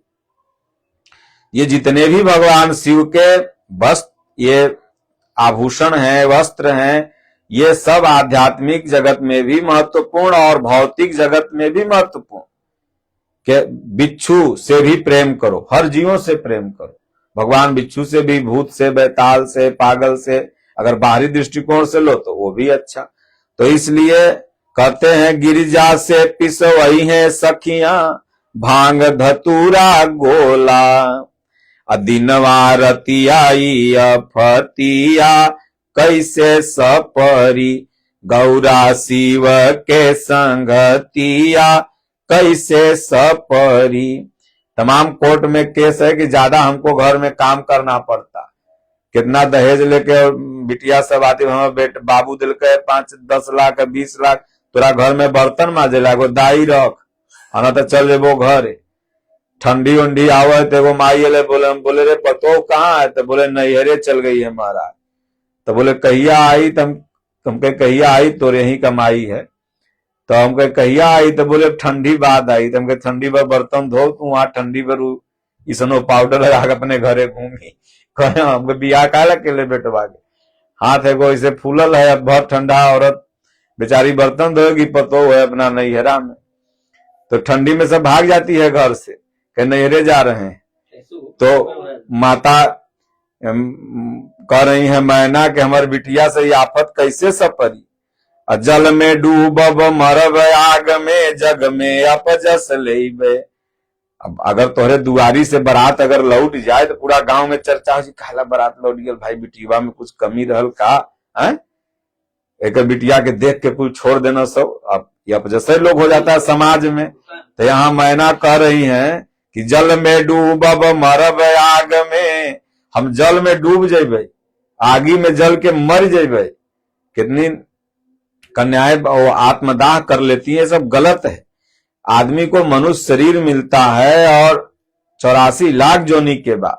ये जितने भी भगवान शिव के वस्त्र, ये आभूषण हैं, वस्त्र हैं, ये सब आध्यात्मिक जगत में भी महत्वपूर्ण और भौतिक जगत में भी महत्वपूर्ण। कि बिच्छू से भी प्रेम करो, हर जीवों से प्रेम करो। भगवान बिच्छू से भी, भूत से, बैताल से, पागल से, अगर बाहरी दृष्टिकोण से लो तो वो भी अच्छा। तो इसलिए कहते हैं गिरिजा से पिसवई है सखियां भांग धतूरा गोला, दिनवा रतियाई अफतिया कैसे सपरी, गौरा शिव के संगतिया कैसे सपरी। तमाम कोर्ट में केस है कि ज्यादा हमको घर में काम करना पड़ता। कितना दहेज लेके बिटिया सब आती, हमें बाबू दिल के 5-10 लाख 20 लाख, तोरा घर में बर्तन माजे लागो, दाई रख, आना तो चल जेबो घर। ठंडी उंडी आवे तो एगो माई ले बोले रे पतो कहाँ है? तो बोले नैहरे चल गई है महाराज। तो बोले कहिया आई? तुमके कहिया आई? तो यही कमाई है। तो हम कहे कहिया आई? तो बोले ठंडी बाद आई। तो हम कहे ठंडी भर बर्तन धो, तू वहां ठंडी भर इसनो पाउडर लगा के अपने घरे घूमी। कहे हमको बिया काला के ले बेटवा के, हाथ एगो ऐसे फूलल है, अब बहुत ठंडा, औरत बेचारी बर्तन धोएगी, पतो है अपना नैहरा में। तो ठंडी में सब भाग जाती है घर से, कहे नैहरे जा रहे हैं। तो माता कह रही है मैना कि हमारी बिटिया से ये आफत कैसे सपरी, जल में डूबब मरब आग में जग में अपजस लेबे। अब अगर तोहरे दुआरी से बारात अगर लौट जाए तो पूरा गांव में चर्चा हो, कहला बारात लौट गई भाई, बिटिया में कुछ कमी रहल का है? एक बिटिया के देख के कुछ छोड़ देना सब, अब ये अपजस लोग हो जाता है समाज में। तो यहाँ मैना कह रही हैं कि जल में डूबब मरब आग में, हम जल में डूब जेबे, आगी में जल के मर जेबे। कितनी कन्याएं वो आत्मदाह कर लेती है, सब गलत है। आदमी को मनुष्य शरीर मिलता है और 84 लाख जोनी के बाद।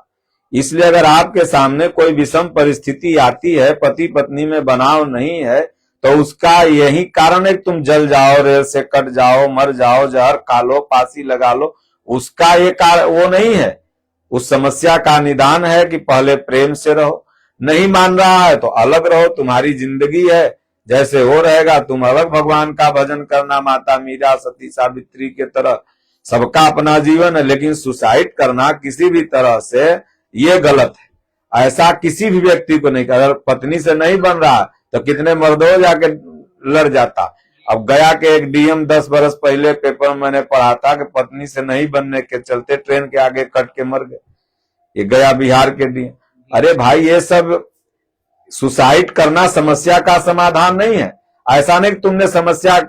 इसलिए अगर आपके सामने कोई विषम परिस्थिति आती है, पति पत्नी में बनाव नहीं है, तो उसका यही कारण है कि तुम जल जाओ, रेल से कट जाओ, मर जाओ, जहर खा लो, फांसी लगा लो। उसका ये कारण वो नहीं है। उस समस्या का निदान है कि पहले प्रेम से रहो। नहीं मान रहा है तो अलग रहो, तुम्हारी जिंदगी है, जैसे वो रहेगा तुम अलग भगवान का भजन करना, माता मीरा सती सावित्री के तरह। सबका अपना जीवन है, लेकिन सुसाइड करना किसी भी तरह से ये गलत है। ऐसा किसी भी व्यक्ति को नहीं। अगर पत्नी से नहीं बन रहा तो कितने मर्दों जाके लड़ जाता। अब गया के एक डीएम 10 बरस पहले पेपर में मैंने पढ़ा था कि पत्नी से नहीं बनने के चलते ट्रेन के आगे कट के मर गए। ये गया बिहार के डीएम। अरे भाई, ये सब सुसाइड करना समस्या का समाधान नहीं है। ऐसा नहीं कि तुमने समस्या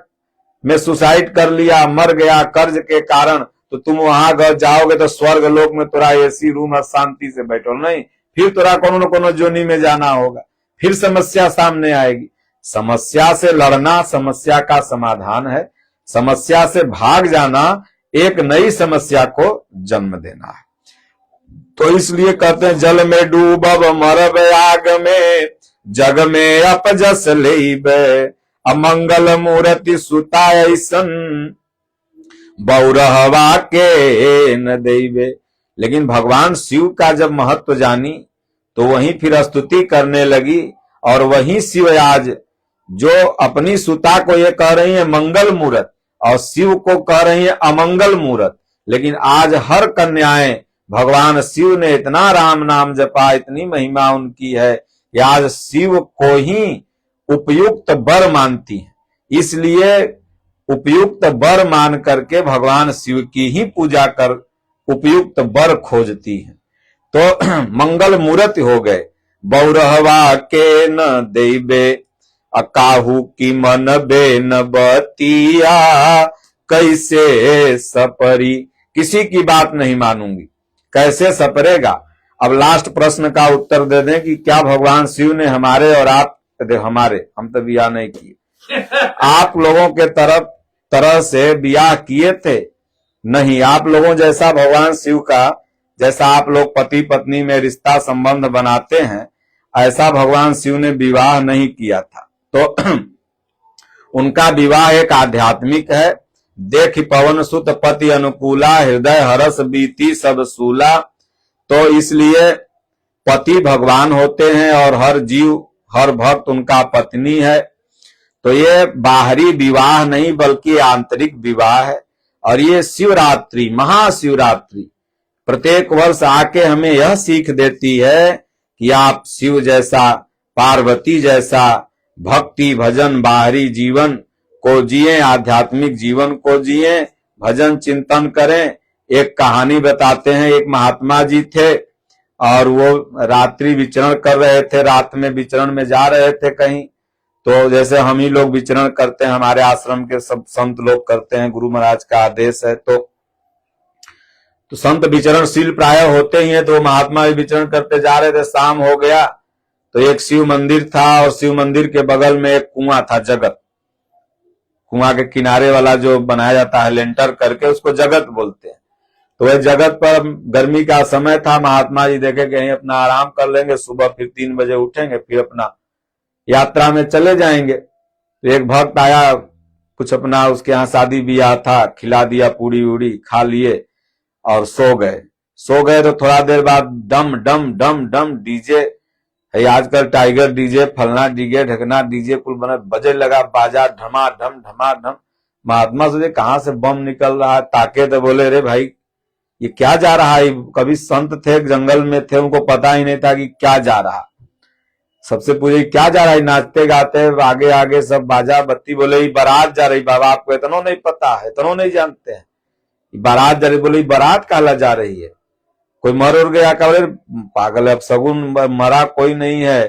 में सुसाइड कर लिया, मर गया कर्ज के कारण, तो तुम वहां जाओगे तो स्वर्ग लोक में तोरा एसी रूम और शांति से बैठो। नहीं, फिर तोरा कोनो न कोनो जोनी में जाना होगा, फिर समस्या सामने आएगी। समस्या से लड़ना समस्या का समाधान है। समस्या से भाग जाना एक नई समस्या को जन्म देना है। तो इसलिए कहते हैं, जल में डूबब मरब आग में, जग में अपजस लेबे, अमंगल मूर्ति सुता ऐसन, बहुरहवा के न देबे। लेकिन भगवान शिव का जब महत्व जानी तो वहीं फिर स्तुति करने लगी। और वहीं शिव आज जो अपनी सुता को ये कह रही है मंगल मूर्त, और शिव को कह रही है अमंगल मूर्त। लेकिन आज हर कन्याएं भगवान शिव ने इतना राम नाम जपा, इतनी महिमा उनकी है कि आज शिव को ही उपयुक्त वर मानती है। इसलिए उपयुक्त वर मान करके भगवान शिव की ही पूजा कर उपयुक्त वर खोजती है। तो मंगल मूर्त हो गए। बहुरहवा के न देबे, अकाहू की मन बे न बतिया, कैसे सपरी। किसी की बात नहीं मानूंगी, कैसे सपरेगा। अब लास्ट प्रश्न का उत्तर दे दें कि क्या भगवान शिव ने हमारे और आप, हमारे, हम तो बियाह नहीं किए, आप लोगों के तरह से बियाह किए थे? नहीं। आप लोगों जैसा भगवान शिव का, जैसा आप लोग पति पत्नी में रिश्ता संबंध बनाते हैं, ऐसा भगवान शिव ने विवाह नहीं किया था। तो उनका विवाह एक आध्यात्मिक है। देख पवन सुत पति अनुकूला, हृदय हरस बीती सब सूला। तो इसलिए पति भगवान होते हैं और हर जीव, हर भक्त उनका पत्नी है। तो ये बाहरी विवाह नहीं बल्कि आंतरिक विवाह है। और ये शिवरात्रि, महाशिवरात्रि प्रत्येक वर्ष आके हमें यह सीख देती है कि आप शिव जैसा, पार्वती जैसा भक्ति भजन बाहरी जीवन को जिए, आध्यात्मिक जीवन को जिए, भजन चिंतन करें। एक कहानी बताते हैं, एक महात्मा जी थे और वो रात्रि विचरण कर रहे थे, रात में विचरण में जा रहे थे कहीं। तो जैसे हम ही लोग विचरण करते हैं, हमारे आश्रम के सब संत लोग करते हैं, गुरु महाराज का आदेश है। तो संत विचरणशील प्राय होते ही हैं। तो महात्मा भी विचरण करते जा रहे थे, शाम हो गया। तो एक शिव मंदिर था और शिव मंदिर के बगल में एक कुआं था, जगत। कुआं के किनारे वाला जो बनाया जाता है लेंटर करके, उसको जगत बोलते हैं। तो वह जगत पर गर्मी का समय था। महात्मा जी देखे कहीं अपना आराम कर लेंगे, सुबह फिर 3 बजे उठेंगे, फिर अपना यात्रा में चले जाएंगे। तो एक भक्त आया, कुछ अपना उसके यहाँ शादी ब्याह था, खिला दिया, पूड़ी उड़ी खा लिए और सो गए। तो थोड़ा देर बाद डम डम डम डम डीजे है, आजकल टाइगर डीजे, फलना डीजे, ढकना डीजे कुल बजे लगा, बाजा ढमाढम ढमाढम। महात्मा सोचे कहां से बम निकल रहा है, ताके तो बोले, रे भाई ये क्या जा रहा है। कभी संत थे, जंगल में थे, उनको पता ही नहीं था कि क्या जा रहा। सबसे पूछे क्या जा रहा है, नाचते गाते आगे आगे सब बाजा बत्ती। बोले बारात जा रही। बाबा आपको इतना नहीं पता है, इतना नहीं जानते हैं, बारात जा रही। बोले बारात काला जा रही है, कोई मर उड़ गया? क्या बोले पागल है, अब सगुन मरा कोई नहीं है,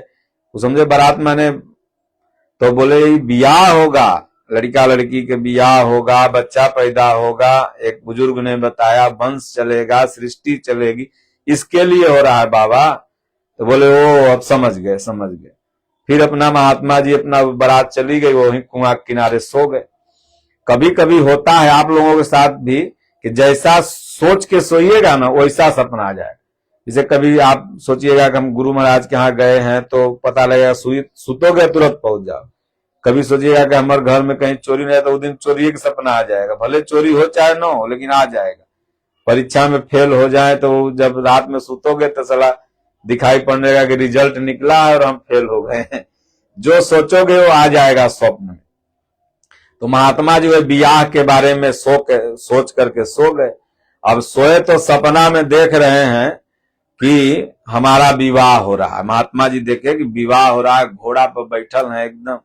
वो समझे बारात माने। तो बोले बियाह होगा, लड़का लड़की के बियाह होगा, बच्चा पैदा होगा। एक बुजुर्ग ने बताया वंश चलेगा, सृष्टि चलेगी, इसके लिए हो रहा है बाबा। तो बोले ओ अब समझ गए। फिर अपना महात्मा जी अपना बारात चली गई, वहीं कुआं के किनारे सो गए। कभी कभी होता है आप लोगों के साथ भी कि जैसा सोच के सोइएगा ना वैसा सपना आ जाए। जैसे कभी आप सोचिएगा कि हम गुरु महाराज के यहाँ गए हैं तो पता लगेगा सुतोगे तुरंत पहुंच जाओ। कभी सोचिएगा कि हमारे घर में कहीं चोरी नहीं है तो उस दिन चोरी का सपना आ जाएगा, भले चोरी हो चाहे ना हो लेकिन आ जाएगा। परीक्षा में फेल हो जाए तो जब रात में सुतोगे तो साला दिखाई पड़ने लगा कि रिजल्ट निकला है और हम फेल हो गए हैं। जो सोचोगे वो आ जाएगा स्वप्न में। तो महात्मा जी वे बियाह के बारे में सोच करके सो गए। अब सोए तो सपना में देख रहे हैं कि हमारा विवाह हो रहा है। महात्मा जी देखे कि विवाह हो रहा है, घोड़ा पर बैठल है, एकदम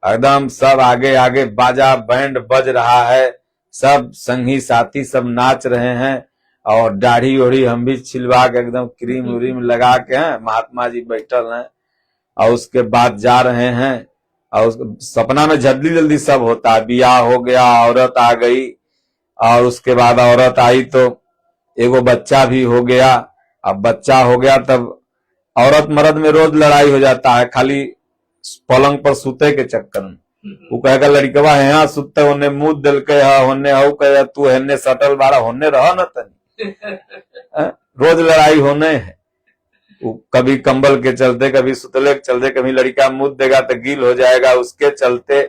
एकदम सब आगे आगे बाजा बैंड बज रहा है, सब संगी साथी सब नाच रहे हैं और दाढ़ी ओढ़ी हम भी छिलवा के एकदम क्रीम व्रीम लगा के हैं, महात्मा जी बैठल हैं और उसके बाद जा रहे हैं। और सपना में जल्दी जल्दी सब होता है, बियाह हो गया, औरत आ गई और उसके बाद औरत आई तो एगो बच्चा भी हो गया। अब बच्चा हो गया तब औरत मर्द में रोज लड़ाई हो जाता है, खाली पलंग पर सुते के चक्कर में। वो कहेगा लड़कवा यहाँ सुते होने मुंह दिल के होने हो कहे तू हेने सटल बारा होने रह न तनी रोज लड़ाई होने है। कभी कंबल के चलते, कभी सुतले के चलते, कभी लड़का मुंह देगा तो गील हो जाएगा उसके चलते।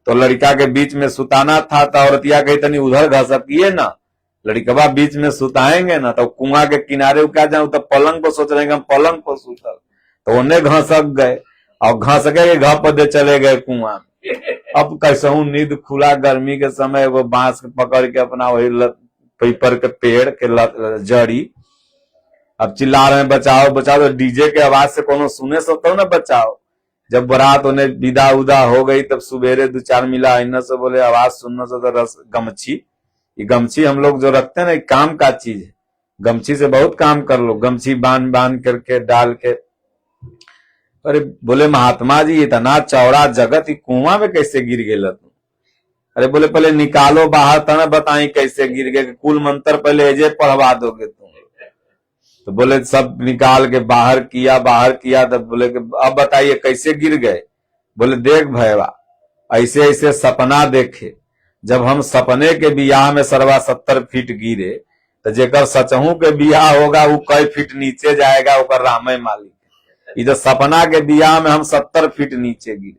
तो लड़का के बीच में सुताना था तो औरतिया कही तनी उधर घसकिए ना, लड़कवा बीच में सुताएंगे ना तो कुआं के किनारे क्या जाऊं तो पलंग पर सोच रहे हैं हम पलंग पर सुतल, तो उन्हें घसक गए और घसके के घर पर दे चले गए कुआं में। अब कैसे नींद खुला, गर्मी के समय वो बांस पकड़ के अपना वही पीपर के पेड़ के जड़ी अब चिल्ला रहे हैं बचाओ बचाओ, तो डीजे के आवाज से कोनो सुने सकते हो ना बचाओ। जब बारात उन्हें विदा उदा हो गई तब सुबेरे 2-4 मिला इन्हें से बोले आवाज सुनने से तो रस गमछी, ये गमछी हम लोग जो रखते हैं ना काम का चीज है, गमछी से बहुत काम कर लो, गमछी बांध करके डाल के। अरे बोले महात्मा जी इतना चौड़ा जगत कुआं में कैसे गिर गए तुम? अरे बोले पहले निकालो बाहर तब बताई कैसे गिर गए, कुल मंत्र पहले एजे पढ़वा दोगे तुम। तो बोले सब निकाल के बाहर किया तब बोले कि अब बताइए कैसे गिर गए? बोले देख भैया ऐसे ऐसे सपना देखे, जब हम सपने के बियाह में सरवा 70 फीट गिरे तो जेकर सचहू के बियाह होगा वो कई फीट नीचे जाएगा, ओकर रामे मालिक। इधर सपना के बियाह में हम 70 फीट नीचे गिरे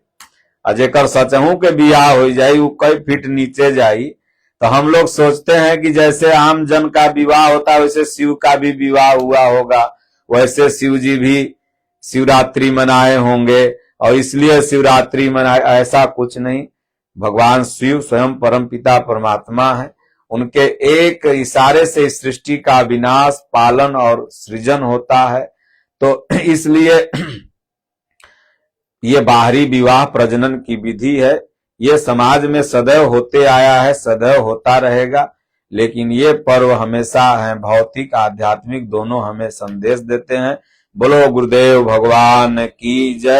और जेकर सचहू के बियाह हो जाये वो कई फीट नीचे जाई। तो हम लोग सोचते हैं कि जैसे आम जन का विवाह होता है वैसे शिव का भी विवाह हुआ होगा, वैसे शिव जी भी शिवरात्रि मनाए होंगे और इसलिए शिवरात्रि मनाए। ऐसा कुछ नहीं, भगवान शिव स्वयं परम पिता परमात्मा है, उनके एक इशारे से सृष्टि का विनाश पालन और सृजन होता है। तो इसलिए ये बाहरी विवाह प्रजनन की विधि है, ये समाज में सदैव होते आया है, सदैव होता रहेगा। लेकिन ये पर्व हमेशा है भौतिक आध्यात्मिक दोनों हमें संदेश देते हैं। बोलो गुरुदेव भगवान की जय।